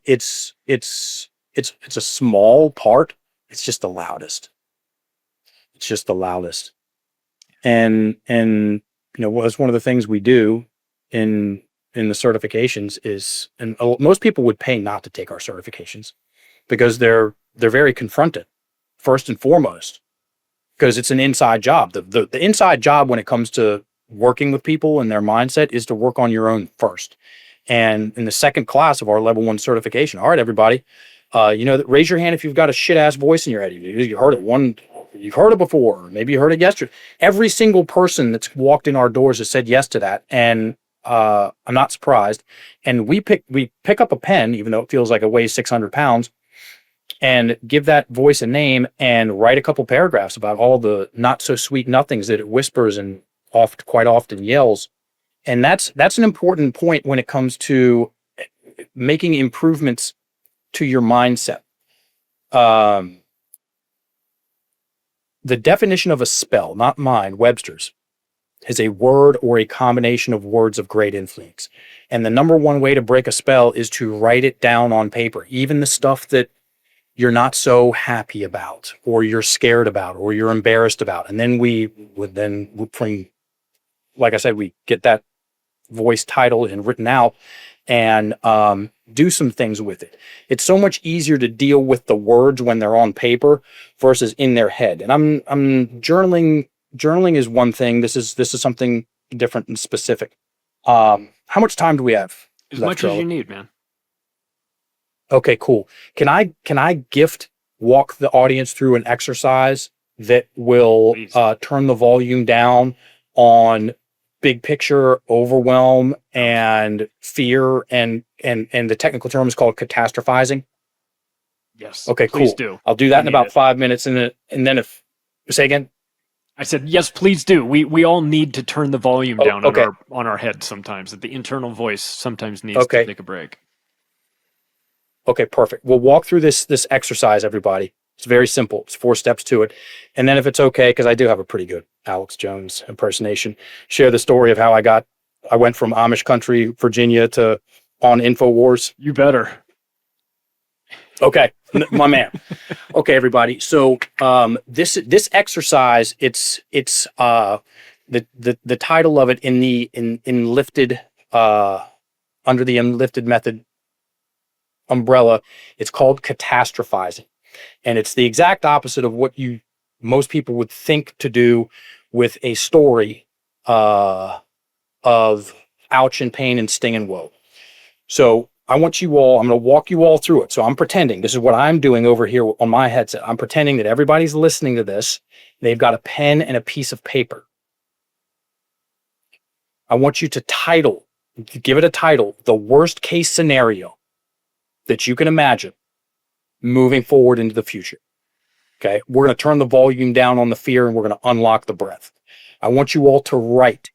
it's a small part. It's just the loudest. It's just the loudest. And was one of the things we do in the certifications is, and most people would pay not to take our certifications because they're very confronted, first and foremost, because it's an inside job. The inside job when it comes to working with people and their mindset is to work on your own first. And in the second class of our level 1 certification, all right, everybody, raise your hand if you've got a shit ass voice in your head. You heard it you've heard it before, maybe you heard it yesterday. Every single person that's walked in our doors has said yes to that. And I'm not surprised. And we pick up a pen, even though it feels like it weighs 600 pounds, and give that voice a name and write a couple paragraphs about all the not so sweet nothings that it whispers and quite often yells. And that's an important point when it comes to making improvements to your mindset. The definition of a spell, not mine, Webster's, is a word or a combination of words of great influence. And the number one way to break a spell is to write it down on paper, even the stuff that you're not so happy about, or you're scared about, or you're embarrassed about. And then we get that voice titled and written out and do some things with it. It's so much easier to deal with the words when they're on paper versus in their head. And I'm journaling. Journaling is one thing. This is something different and specific. How much time do we have? As much as you need, man. Okay, cool. Can I walk the audience through an exercise that will turn the volume down on big picture then and fear and the technical term is called catastrophizing? Yes. Okay, cool. Please do. I'll do that in about 5 minutes, and then say again. I said, yes, please do. We all need to turn the volume down on our head sometimes. That the internal voice sometimes needs to take a break. Okay, perfect. We'll walk through this exercise, everybody. It's very simple. It's 4 steps to it. And then if it's okay, because I do have a pretty good Alex Jones impersonation, share the story of how I went from Amish country, Virginia, to on InfoWars. You better. Okay, my man. Okay, everybody. So this exercise, it's the title of it in lifted under the Unlifted Method umbrella. It's called catastrophizing, and it's the exact opposite of what most people would think to do with a story of ouch and pain and sting and woe. So I'm going to walk you all through it. So I'm pretending, this is what I'm doing over here on my headset. I'm pretending that everybody's listening to this. They've got a pen and a piece of paper. I want you to give it a title, the worst case scenario that you can imagine moving forward into the future. Okay. We're going to turn the volume down on the fear and we're going to unlock the breath. I want you all to write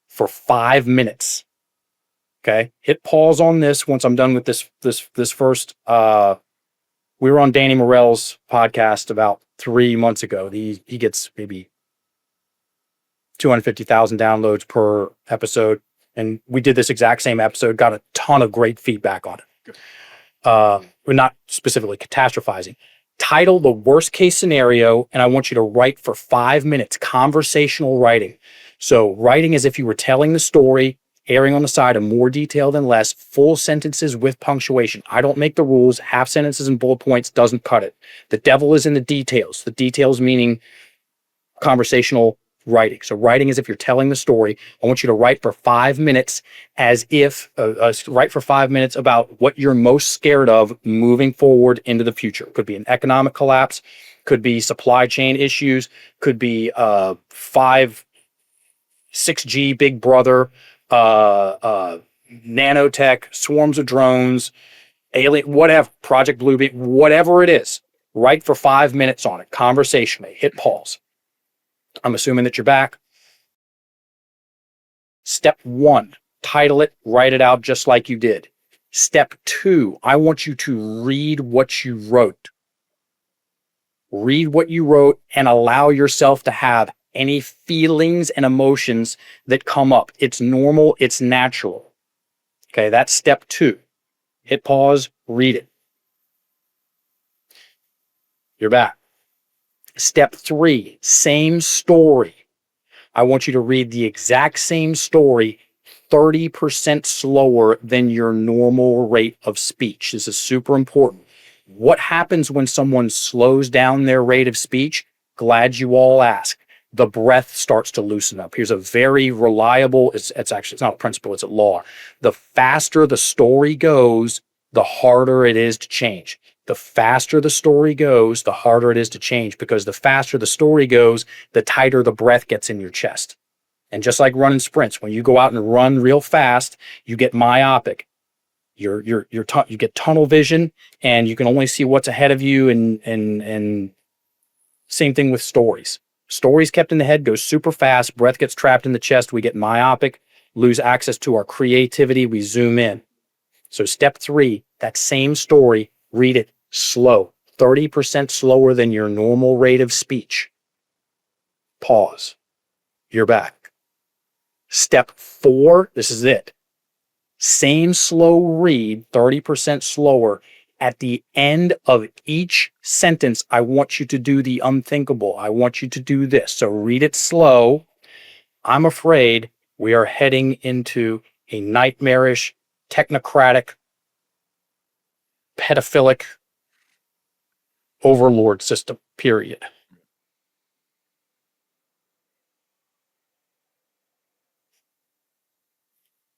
for 5 minutes. Okay. Hit pause on this once I'm done with this first. We were on Danny Morell's podcast about 3 months ago. He gets maybe 250,000 downloads per episode. And we did this exact same episode, got a ton of great feedback on it. We're not specifically catastrophizing. Title the worst case scenario, and I want you to write for 5 minutes, conversational writing. So writing as if you were telling the story, erring on the side of more detail than less, full sentences with punctuation. I don't make the rules. Half sentences and bullet points doesn't cut it. The devil is in the details. The details meaning conversational writing. So writing is if you're telling the story. I want you to write for 5 minutes as if, write for 5 minutes about what you're most scared of moving forward into the future. Could be an economic collapse, could be supply chain issues, could be 6G, Big Brother, nanotech, swarms of drones, alien, whatever, Project Bluebeam, whatever it is. Write for 5 minutes on it, conversationally, hit pause. I'm assuming that you're back. Step 1, title it, write it out just like you did. Step 2, I want you to read what you wrote. Read what you wrote and allow yourself to have any feelings and emotions that come up. It's normal, it's natural. Okay, that's step 2. Hit pause, read it. You're back. Step 3, same story. I want you to read the exact same story 30% slower than your normal rate of speech. This is super important. What happens when someone slows down their rate of speech? Glad you all asked. The breath starts to loosen up. Here's a very reliable, it's not a principle, it's a law. The faster the story goes, the harder it is to change. The faster the story goes, the harder it is to change, because the faster the story goes, the tighter the breath gets in your chest. And just like running sprints, when you go out and run real fast, you get myopic. You get tunnel vision, and you can only see what's ahead of you. And same thing with stories. Stories kept in the head goes super fast. Breath gets trapped in the chest. We get myopic, lose access to our creativity. We zoom in. So step 3, that same story, read it slow, 30% slower than your normal rate of speech. Pause. You're back. Step 4, this is it. Same slow read, 30% slower. At the end of each sentence, I want you to do the unthinkable. I want you to do this. So read it slow. I'm afraid we are heading into a nightmarish, technocratic, pedophilic overlord system, period.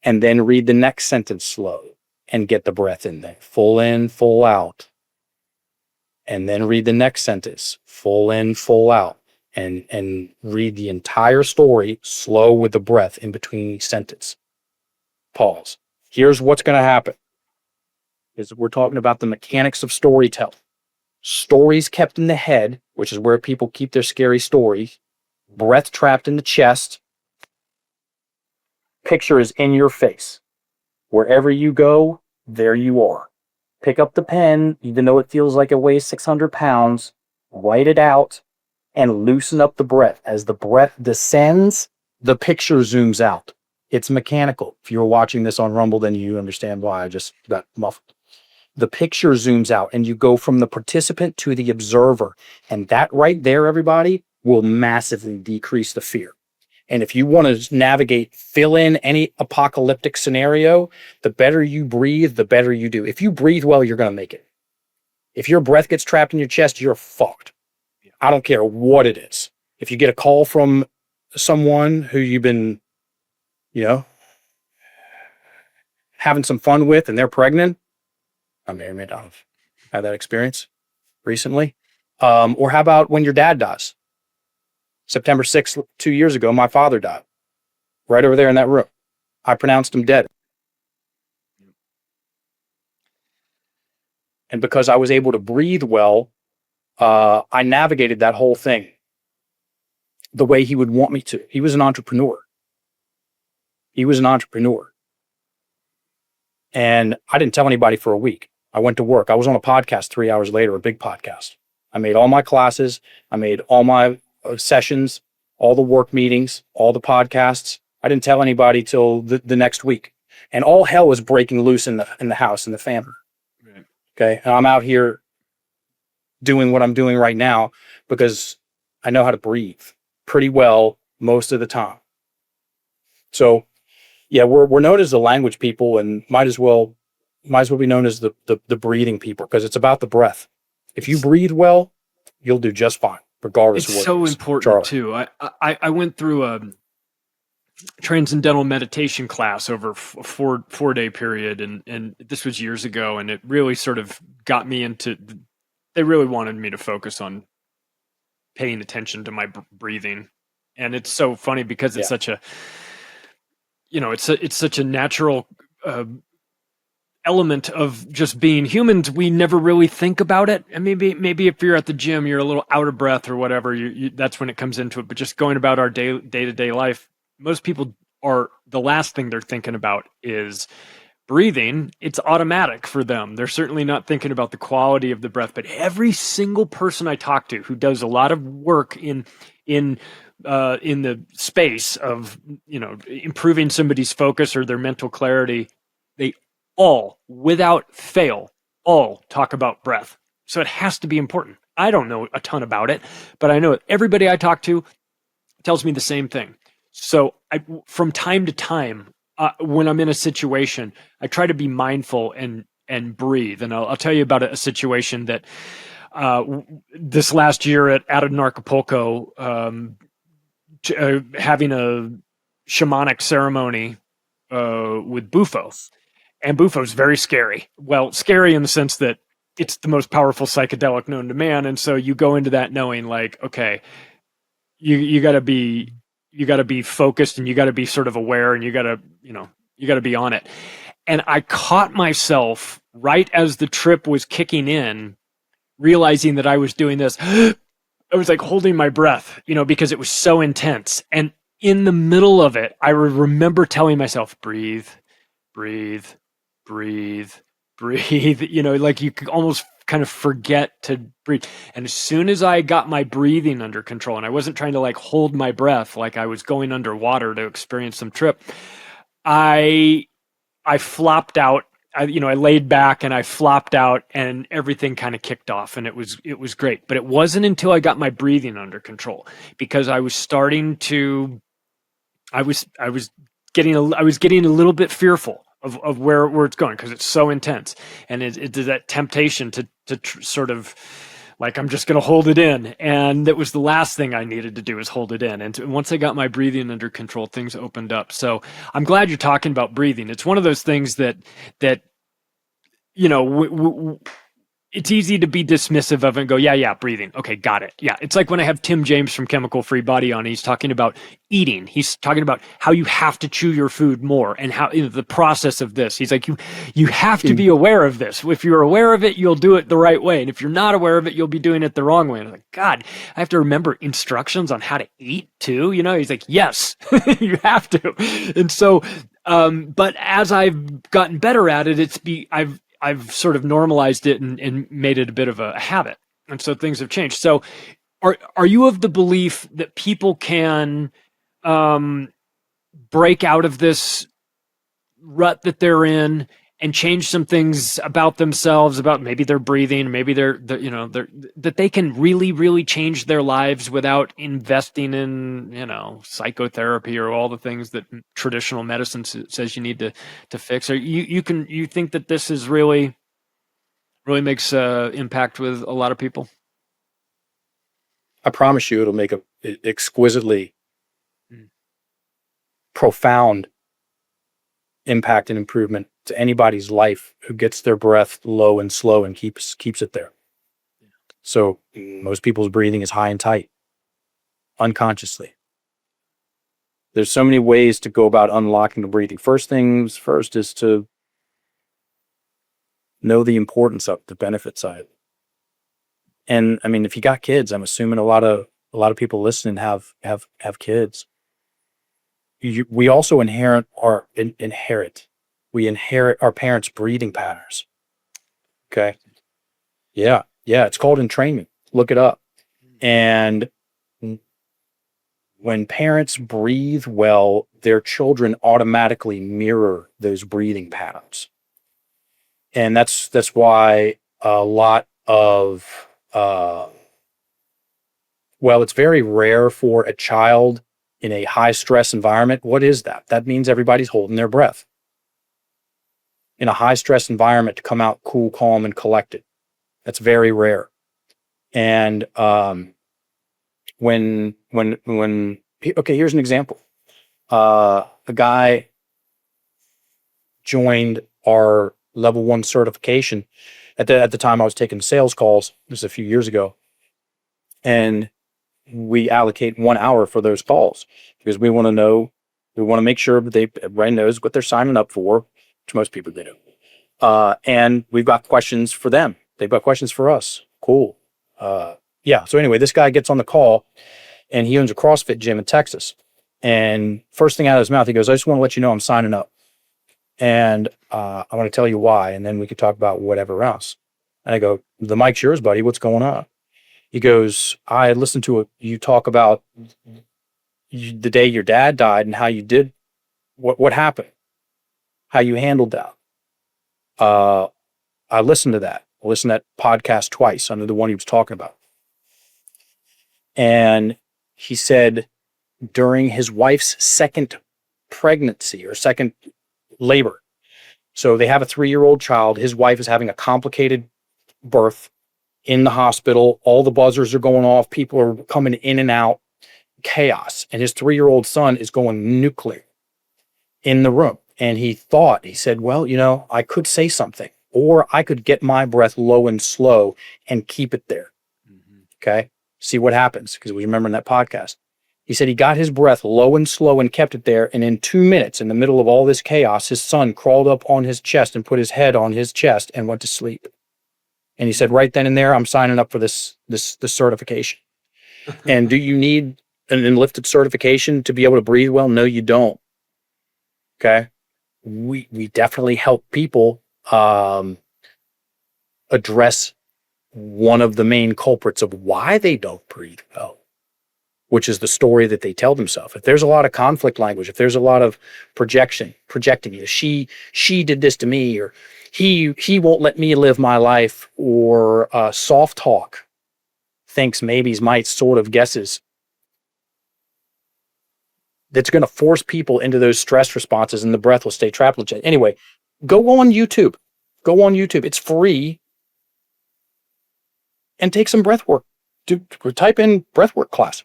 And then read the next sentence slow and get the breath in there. Full in, full out. And then read the next sentence, full in, full out. And read the entire story slow with the breath in between each sentence. Pause. Here's what's going to happen. We're talking about the mechanics of storytelling. Stories kept in the head, which is where people keep their scary stories. Breath trapped in the chest. Picture is in your face. Wherever you go, there you are. Pick up the pen, even though it feels like it weighs 600 pounds, write it out, and loosen up the breath. As the breath descends, the picture zooms out. It's mechanical. If you're watching this on Rumble, then you understand why I just got muffled. The picture zooms out, and you go from the participant to the observer. And that right there, everybody, will massively decrease the fear. And if you want to navigate, fill in any apocalyptic scenario, the better you breathe, the better you do. If you breathe well, you're going to make it. If your breath gets trapped in your chest, you're fucked. I don't care what it is. If you get a call from someone who you've been, having some fun with and they're pregnant, I may or may not have had that experience recently. Or how about when your dad dies? September 6th, 2 years ago, my father died. Right over there in that room. I pronounced him dead. And because I was able to breathe well, I navigated that whole thing the way he would want me to. He was an entrepreneur. And I didn't tell anybody for a week. I went to work. I was on a podcast 3 hours later, a big podcast. I made all my classes. I made all my sessions, all the work meetings, all the podcasts. I didn't tell anybody till the next week. And all hell was breaking loose in the house, in the family. Right. Okay. And I'm out here doing what I'm doing right now because I know how to breathe pretty well most of the time. So yeah, we're known as the language people, and might as well be known as the breathing people, because it's about the breath. If you breathe well, you'll do just fine. regardless It's of what so it is. important Charlie. too. I went through a transcendental meditation class over a four-day period, and this was years ago, and it really sort of got me into. They really wanted me to focus on paying attention to my breathing, and it's so funny because it's such a, it's such a natural element of just being humans. We never really think about it, and maybe if you're at the gym, you're a little out of breath or whatever. That's when it comes into it. But just going about our day-to-day life, most people the last thing they're thinking about is breathing. It's automatic for them. They're certainly not thinking about the quality of the breath. But every single person I talk to who does a lot of work in the space of improving somebody's focus or their mental clarity, they all, without fail, all talk about breath. So it has to be important. I don't know a ton about it, but I know everybody I talk to tells me the same thing. So from time to time, when I'm in a situation, I try to be mindful and breathe. And I'll tell you about a situation that this last year at Acapulco, having a shamanic ceremony with Bufo. And Bufo is very scary. Well, scary in the sense that it's the most powerful psychedelic known to man. And so you go into that knowing like, okay, you got to be focused, and you got to be sort of aware, and you got to be on it. And I caught myself right as the trip was kicking in, realizing that I was doing this. I was like holding my breath, because it was so intense. And in the middle of it, I remember telling myself, breathe, breathe, breathe, breathe. Like you could almost kind of forget to breathe. And as soon as I got my breathing under control, and I wasn't trying to like hold my breath like I was going underwater to experience some trip, I flopped out. I laid back and I flopped out, and everything kind of kicked off, and it was great. But it wasn't until I got my breathing under control, because I was starting to, I was getting a little bit fearful of where it's going, because it's so intense, and it's that temptation to sort of like, I'm just going to hold it in. And that was the last thing I needed to do, is hold it in. And once I got my breathing under control, things opened up. So I'm glad you're talking about breathing. It's one of those things that it's easy to be dismissive of it and go, yeah, breathing. Okay, got it. Yeah, it's like when I have Tim James from Chemical Free Body on, he's talking about eating. He's talking about how you have to chew your food more, and how the process of this. He's like, you have to be aware of this. If you're aware of it, you'll do it the right way. And if you're not aware of it, you'll be doing it the wrong way. And I'm like, God, I have to remember instructions on how to eat too. He's like, yes, you have to. And so, but as I've gotten better at it, I've sort of normalized it and made it a bit of a habit. And so things have changed. So are you of the belief that people can break out of this rut that they're in and change some things about themselves, about maybe their breathing, maybe that they can really, really change their lives without investing in, psychotherapy or all the things that traditional medicine says you need to fix? Or you think that this is really makes impact with a lot of people? I promise you, it'll make a exquisitely profound impact and improvement to anybody's life who gets their breath low and slow and keeps it there. So most people's breathing is high and tight, unconsciously. There's so many ways to go about unlocking the breathing. First things first is to know the importance of the benefit side. And I mean, if you got kids, I'm assuming a lot of people listening have kids. We also inherit our parents' breathing patterns. Okay. Yeah. It's called entrainment. Look it up. And when parents breathe well, their children automatically mirror those breathing patterns. And that's why a lot of, it's very rare for a child in a high stress environment. What is that? That means everybody's holding their breath. In a high stress environment, to come out cool, calm, and collected. That's very rare. And okay, here's an example. A guy joined our level 1 certification at the time I was taking sales calls. This was a few years ago. And we allocate 1 hour for those calls because we want to make sure that everybody knows what they're signing up for, which most people do. And we've got questions for them. They've got questions for us. Cool. Yeah. So anyway, this guy gets on the call and he owns a CrossFit gym in Texas. And first thing out of his mouth, he goes, I just want to let you know I'm signing up. And I want to tell you why. And then we could talk about whatever else. And I go, the mic's yours, buddy. What's going on? He goes, I listened to you talk about the day your dad died and how you did, what happened, how you handled that. I listened to that. I listened to that podcast twice under the one he was talking about. And he said during his wife's second pregnancy or second labor, so they have a 3-year-old child. His wife is having a complicated birth in the hospital. All the buzzers are going off. People are coming in and out. Chaos. And his 3-year-old son is going nuclear in the room. And he said, well, I could say something, or I could get my breath low and slow and keep it there. Okay. See what happens. Because we remember in that podcast, he said he got his breath low and slow and kept it there. And in 2 minutes, in the middle of all this chaos, his son crawled up on his chest and put his head on his chest and went to sleep. And he said, right then and there, I'm signing up for this certification. And do you need an enlifted certification to be able to breathe well? No, you don't. Okay. We definitely help people address one of the main culprits of why they don't breathe well, which is the story that they tell themselves. If there's a lot of conflict language, if there's a lot of projecting, she did this to me, or he won't let me live my life, or soft talk, thinks, maybes, mights, sort of, guesses, that's going to force people into those stress responses, and the breath will stay trapped. Anyway, go on YouTube. It's free. And take some breath work. Type in breath work class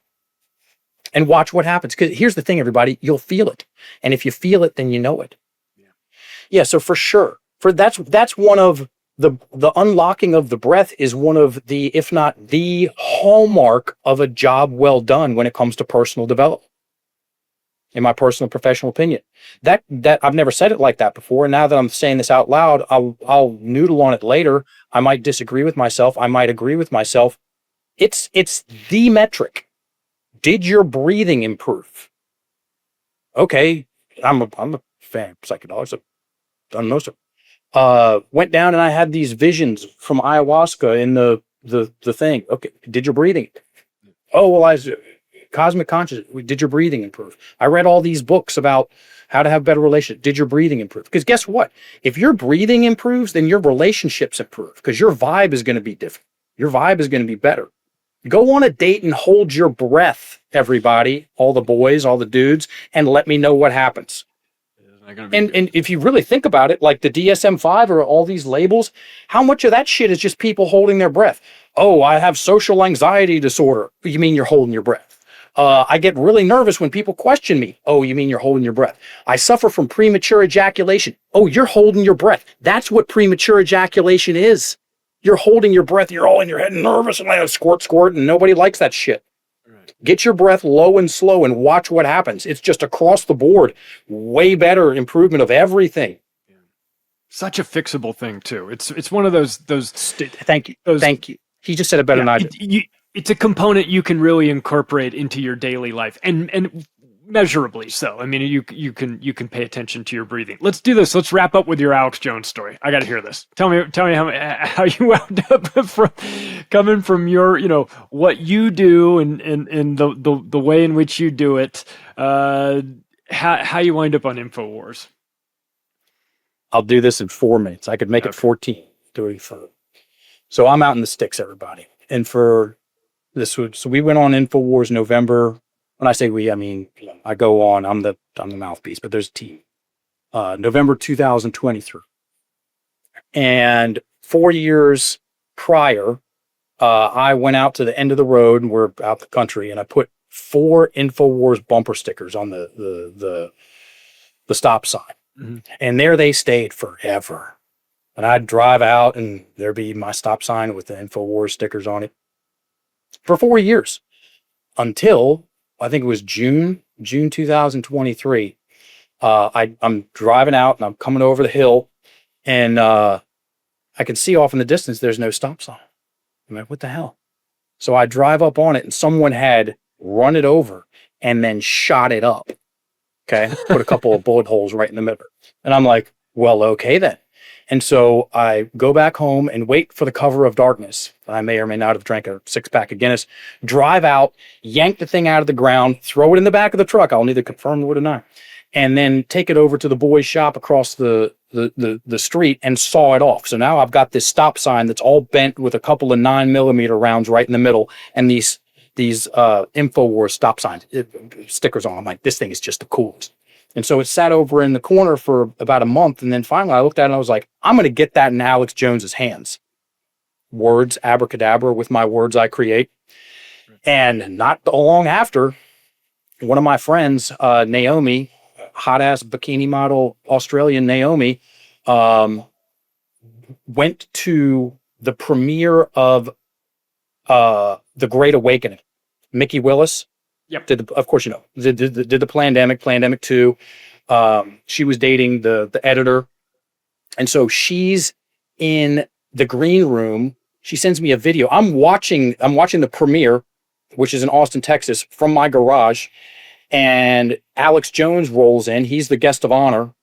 and watch what happens. Because here's the thing, everybody, you'll feel it. And if you feel it, then you know it. Yeah, so for sure. That's one of the unlocking of the breath is one of the, if not the hallmark of a job well done when it comes to personal development. In my personal professional opinion, that I've never said it like that before. And now that I'm saying this out loud, I'll noodle on it later. I might disagree with myself. I might agree with myself. It's the metric. Did your breathing improve? Okay. I'm a fan of psychedelics. I've done most of them. Went down and I had these visions from ayahuasca in the thing. Okay. Did your breathing? Oh, well, cosmic consciousness. Did your breathing improve? I read all these books about how to have better relationships. Did your breathing improve? Because guess what? If your breathing improves, then your relationships improve because your vibe is going to be different. Your vibe is going to be better. Go on a date and hold your breath, everybody, all the boys, all the dudes, and let me know what happens. And if you really think about it, like the DSM-5 or all these labels, how much of that shit is just people holding their breath? Oh, I have social anxiety disorder. You mean you're holding your breath? I get really nervous when people question me. Oh, you mean you're holding your breath? I suffer from premature ejaculation. Oh, you're holding your breath. That's what premature ejaculation is. You're holding your breath. You're all in your head nervous and like squirt, and nobody likes that shit. Right. Get your breath low and slow and watch what happens. It's just across the board. Way better improvement of everything. Such a fixable thing too. It's one of those. Thank you. Thank you. He just said it better than I did. It's a component you can really incorporate into your daily life, and measurably so. I mean, you can pay attention to your breathing. Let's do this. Let's wrap up with your Alex Jones story. I got to hear this. Tell me how you wound up from coming from your, what you do and the way in which you do it. How you wind up on InfoWars. I'll do this in 4 minutes. I could make it 14 doing so. So I'm out in the sticks, everybody, and for this would, so we went on InfoWars November. When I say we, I mean, I go on, I'm the mouthpiece, but there's a team. November 2023. And 4 years prior, I went out to the end of the road, and we're out the country, and I put 4 InfoWars bumper stickers on the stop sign. Mm-hmm. And there they stayed forever. And I'd drive out and there'd be my stop sign with the InfoWars stickers on it for 4 years, until I think it was June 2023. I'm driving out and I'm coming over the hill, and I can see off in the distance there's no stop sign. I'm like, what the hell? So I drive up on it, and someone had run it over and then shot it up. Okay. Put a couple of bullet holes right in the middle. And I'm like, well, okay then. And so I go back home and wait for the cover of darkness. I may or may not have drank a 6-pack of Guinness, drive out, yank the thing out of the ground, throw it in the back of the truck. I'll neither confirm nor deny. And then take it over to the boys' shop across the street and saw it off. So now I've got this stop sign that's all bent with a couple of 9mm rounds right in the middle, and these InfoWars stop signs, stickers on. I'm like, this thing is just the coolest. And so it sat over in the corner for about a month. And then finally I looked at it and I was like, I'm going to get that in Alex Jones's hands. Words, abracadabra, with my words I create. And not long after, one of my friends, Naomi, hot ass bikini model, Australian Naomi, went to the premiere of The Great Awakening. Mickey Willis. Yep. Of course, you know, did the Plandemic 2. She was dating the editor. And so she's in the green room. She sends me a video. I'm watching the premiere, which is in Austin, Texas, from my garage. And Alex Jones rolls in. He's the guest of honor,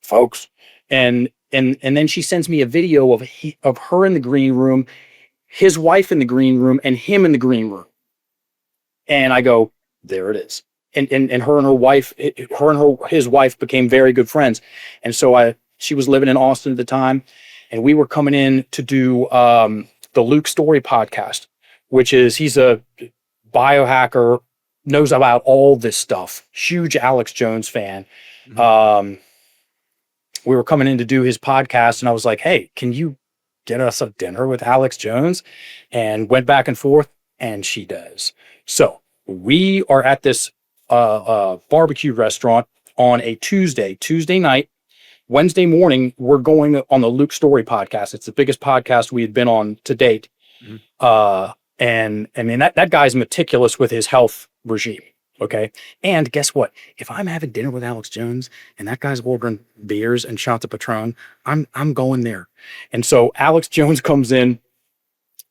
folks. And then she sends me a video of her in the green room, his wife in the green room, and him in the green room. And I go, there it is. And his wife became very good friends. And so she was living in Austin at the time, and we were coming in to do the Luke Story podcast, which is, he's a biohacker, knows about all this stuff. Huge Alex Jones fan. Mm-hmm. We were coming in to do his podcast, and I was like, hey, can you get us a dinner with Alex Jones? And went back and forth, and she does. So we are at this barbecue restaurant on a Tuesday night. Wednesday morning, we're going on the Luke Story podcast. It's the biggest podcast we had been on to date. Mm-hmm. And I mean, that guy's meticulous with his health regime. Okay. And guess what? If I'm having dinner with Alex Jones and that guy's ordering beers and shots of Patron, I'm going there. And so Alex Jones comes in,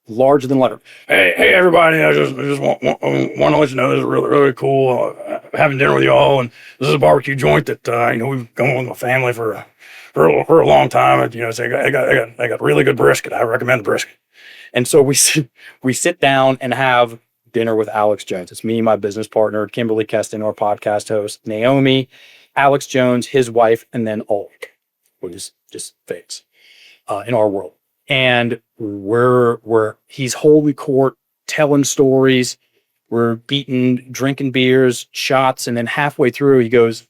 larger than life. Hey, everybody! I just want to let you know this is really, really cool. Having dinner with you all, and this is a barbecue joint that we've gone with my family for a long time. And, so I got really good brisket. I recommend the brisket. And so we sit down and have dinner with Alex Jones. It's me, my business partner, Kimberly Keston, our podcast host, Naomi, Alex Jones, his wife, and then Ulrich, who just fades in our world. And he's holy court, telling stories. We're drinking beers, shots, and then halfway through he goes,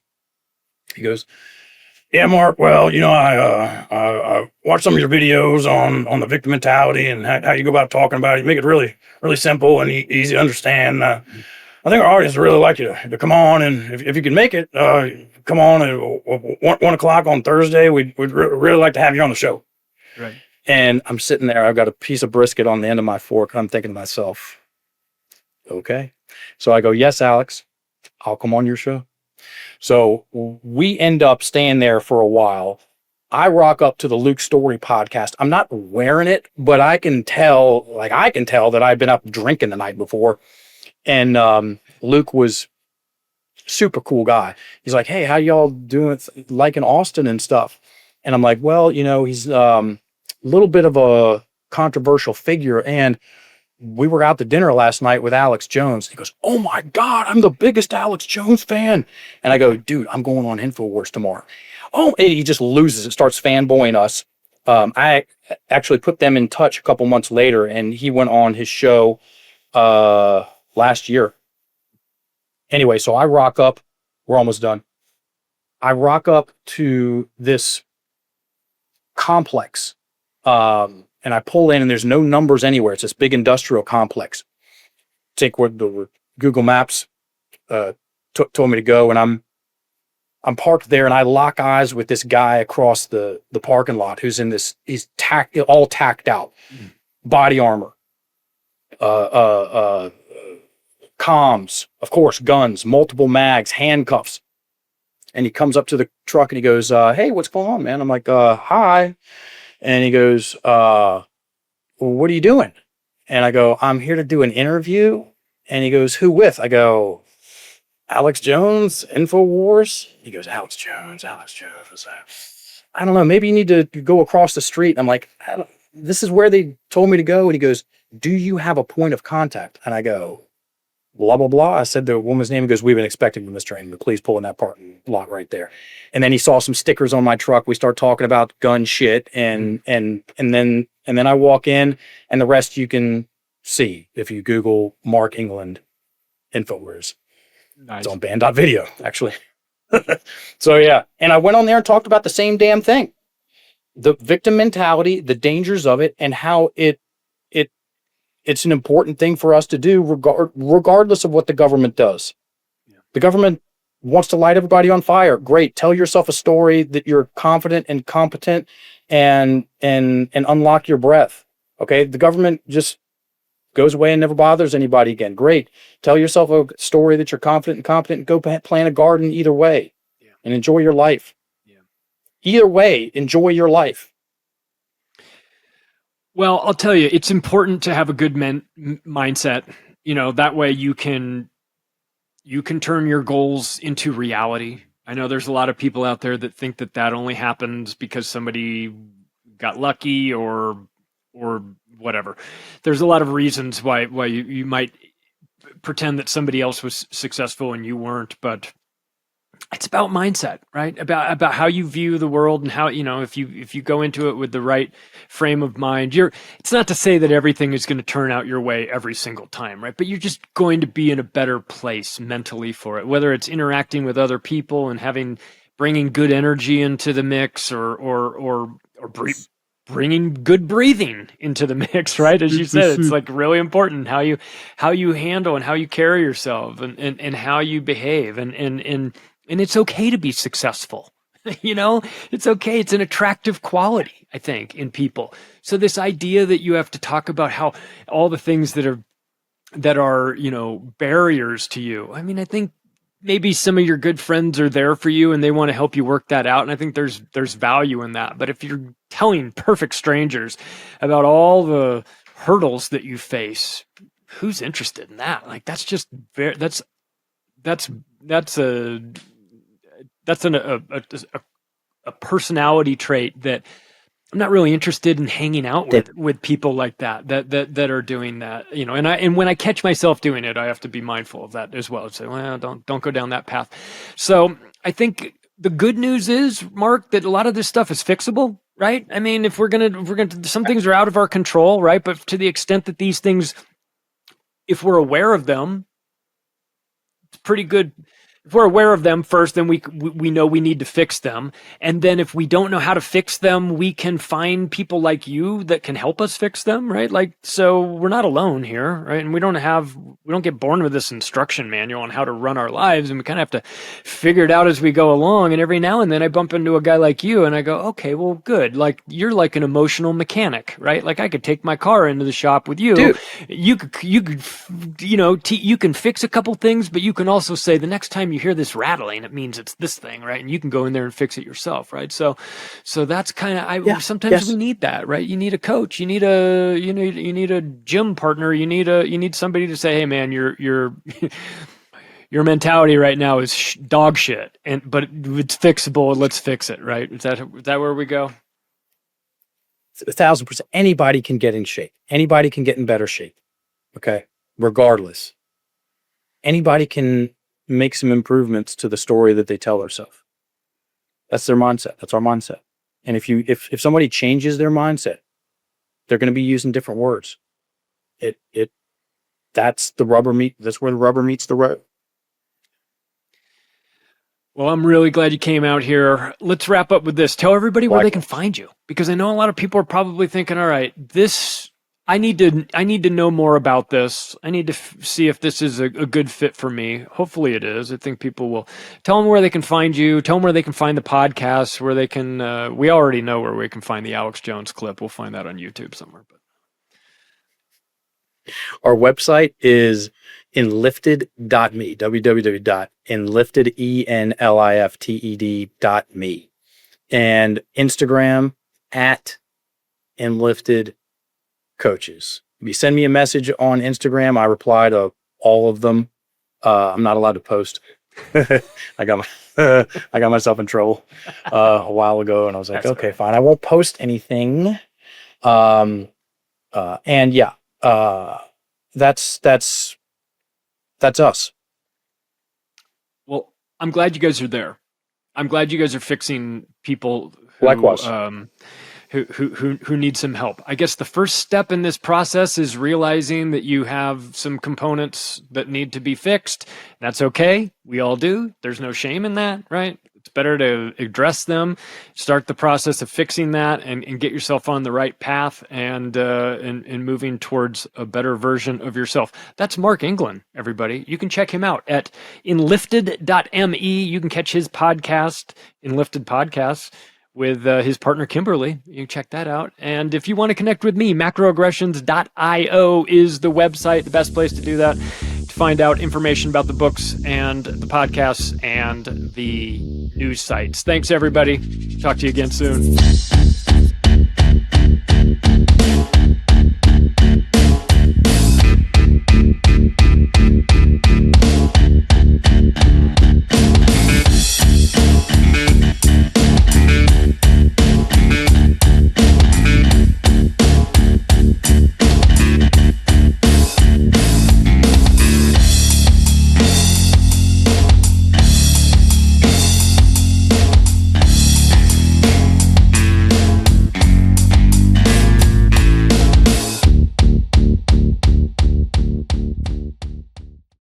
yeah, Mark, well, I watched some of your videos on the victim mentality and how you go about talking about it. You make it really, really simple and easy to understand. I think our audience would really like you to come on, and if you can make it, come on at 1 o'clock on Thursday. We'd really like to have you on the show. Right. And I'm sitting there, I've got a piece of brisket on the end of my fork. I'm thinking to myself, okay. So I go, yes, Alex, I'll come on your show. So we end up staying there for a while. I rock up to the Luke Story podcast. I'm not wearing it, but I can tell that I've been up drinking the night before. And Luke was super cool guy. He's like, hey, how y'all doing? Like in Austin and stuff. And I'm like, well, he's little bit of a controversial figure, and we were out to dinner last night with Alex Jones. He goes, oh my God, I'm the biggest Alex Jones fan. And I go, dude, I'm going on InfoWars tomorrow. Oh, and he just loses it, starts fanboying us. I actually put them in touch a couple months later, and he went on his show last year. Anyway, so I rock up. We're almost done. I rock up to this complex and I pull in, and there's no numbers anywhere. It's this big industrial complex. Take where the Google Maps told me to go, and I'm parked there, and I lock eyes with this guy across the parking lot who's in this. He's all tacked out, body armor, comms, of course, guns, multiple mags, handcuffs. And he comes up to the truck and he goes, "Hey, what's going on, man?" I'm like, "Hi." And he goes, "Well, what are you doing?" And I go, "I'm here to do an interview." And he goes, "Who with?" I go, "Alex Jones, InfoWars." He goes, Alex Jones. I don't know. Maybe you need to go across the street. I'm like, "This is where they told me to go." And he goes, "Do you have a point of contact?" And I go, "Blah, blah, blah." I said the woman's name. He goes, "We've been expecting you, Mr. Raymond. Please pull in that parking lot right there." And then he saw some stickers on my truck. We start talking about gun shit. And then I walk in, and the rest you can see if you Google Mark England InfoWars. Nice. It's on band.video, actually. So yeah. And I went on there and talked about the same damn thing. The victim mentality, the dangers of it, and how it's an important thing for us to do regardless of what the government does. Yeah. The government wants to light everybody on fire. Great. Tell yourself a story that you're confident and competent and unlock your breath. Okay. The government just goes away and never bothers anybody again. Great. Tell yourself a story that you're confident and competent and go plant a garden either way. Yeah. And enjoy your life. Yeah. Either way, enjoy your life. Well, I'll tell you, it's important to have a good mindset. You know, that way you can turn your goals into reality. I know there's a lot of people out there that think that only happens because somebody got lucky or whatever. There's a lot of reasons why you might pretend that somebody else was successful and you weren't, but it's about mindset, right? About how you view the world and how, you know, if you go into it with the right frame of mind, it's not to say that everything is going to turn out your way every single time, right? But you're just going to be in a better place mentally for it, whether it's interacting with other people and bringing good energy into the mix or bringing good breathing into the mix, right? As you said, it's like really important how you handle and how you carry yourself and how you behave and it's okay to be successful. You know, it's okay. It's an attractive quality, I think, in people. So this idea that you have to talk about how all the things that are, you know, barriers to you. I mean, I think maybe some of your good friends are there for you and they want to help you work that out. And I think there's value in that. But if you're telling perfect strangers about all the hurdles that you face, who's interested in that? Like, that's just that's a personality trait that I'm not really interested in hanging out with people like that are doing that, you know, and when I catch myself doing it, I have to be mindful of that as well. Say, well, don't go down that path. So I think the good news is, Mark, that a lot of this stuff is fixable, right? I mean, if we're gonna, some things are out of our control, right? But to the extent that these things, if we're aware of them, it's pretty good. If we're aware of them first, then we know we need to fix them. And then if we don't know how to fix them, we can find people like you that can help us fix them, right? Like, so we're not alone here, right? And we don't get born with this instruction manual on how to run our lives. And we kind of have to figure it out as we go along. And every now and then I bump into a guy like you and I go, okay, well, good. Like, you're like an emotional mechanic, right? Like, I could take my car into the shop with you. Dude. You could, you know, you can fix a couple things, but you can also say the next time you hear this rattling, it means it's this thing, right? And you can go in there and fix it yourself, right? So that's kind of, sometimes we need that, right? You need a coach, you need a gym partner, you need somebody to say, hey man, your mentality right now is dog shit, but it's fixable. Let's fix it, right? Is that where we go? 1,000%. Anybody can get in shape. Anybody can get in better shape. Okay. Regardless. Anybody can make some improvements to the story that they tell themselves. That's their mindset. That's our mindset. And if somebody changes their mindset, they're going to be using different words. That's where the rubber meets the road. Well, I'm really glad you came out here. Let's wrap up with this. Tell everybody where they can find you, because I know a lot of people are probably thinking, all right, I need to know more about this. I need to see if this is a good fit for me. Hopefully it is. I think people will. Tell them where they can find you. Tell them where they can find the podcast, where they can, we already know where we can find the Alex Jones clip. We'll find that on YouTube somewhere. But our website is enlifted.me, www.enlifted.me, and Instagram @enliftedcoaches. If you send me a message on Instagram, I reply to all of them. I'm not allowed to post. I got myself in trouble a while ago, and I was like, that's okay, fine, I won't post anything. And yeah, that's us. Well, I'm glad you guys are there. I'm glad you guys are fixing people who, likewise, who need some help. I guess the first step in this process is realizing that you have some components that need to be fixed. That's okay. We all do. There's no shame in that, right? It's better to address them, start the process of fixing that, and get yourself on the right path and moving towards a better version of yourself. That's Mark England, everybody. You can check him out at enlifted.me. You can catch his podcast, Enlifted Podcasts, with his partner Kimberly. You can check that out. And if you want to connect with me, macroaggressions.io is the website, the best place to do that, to find out information about the books and the podcasts and the news sites. Thanks, everybody. Talk to you again soon.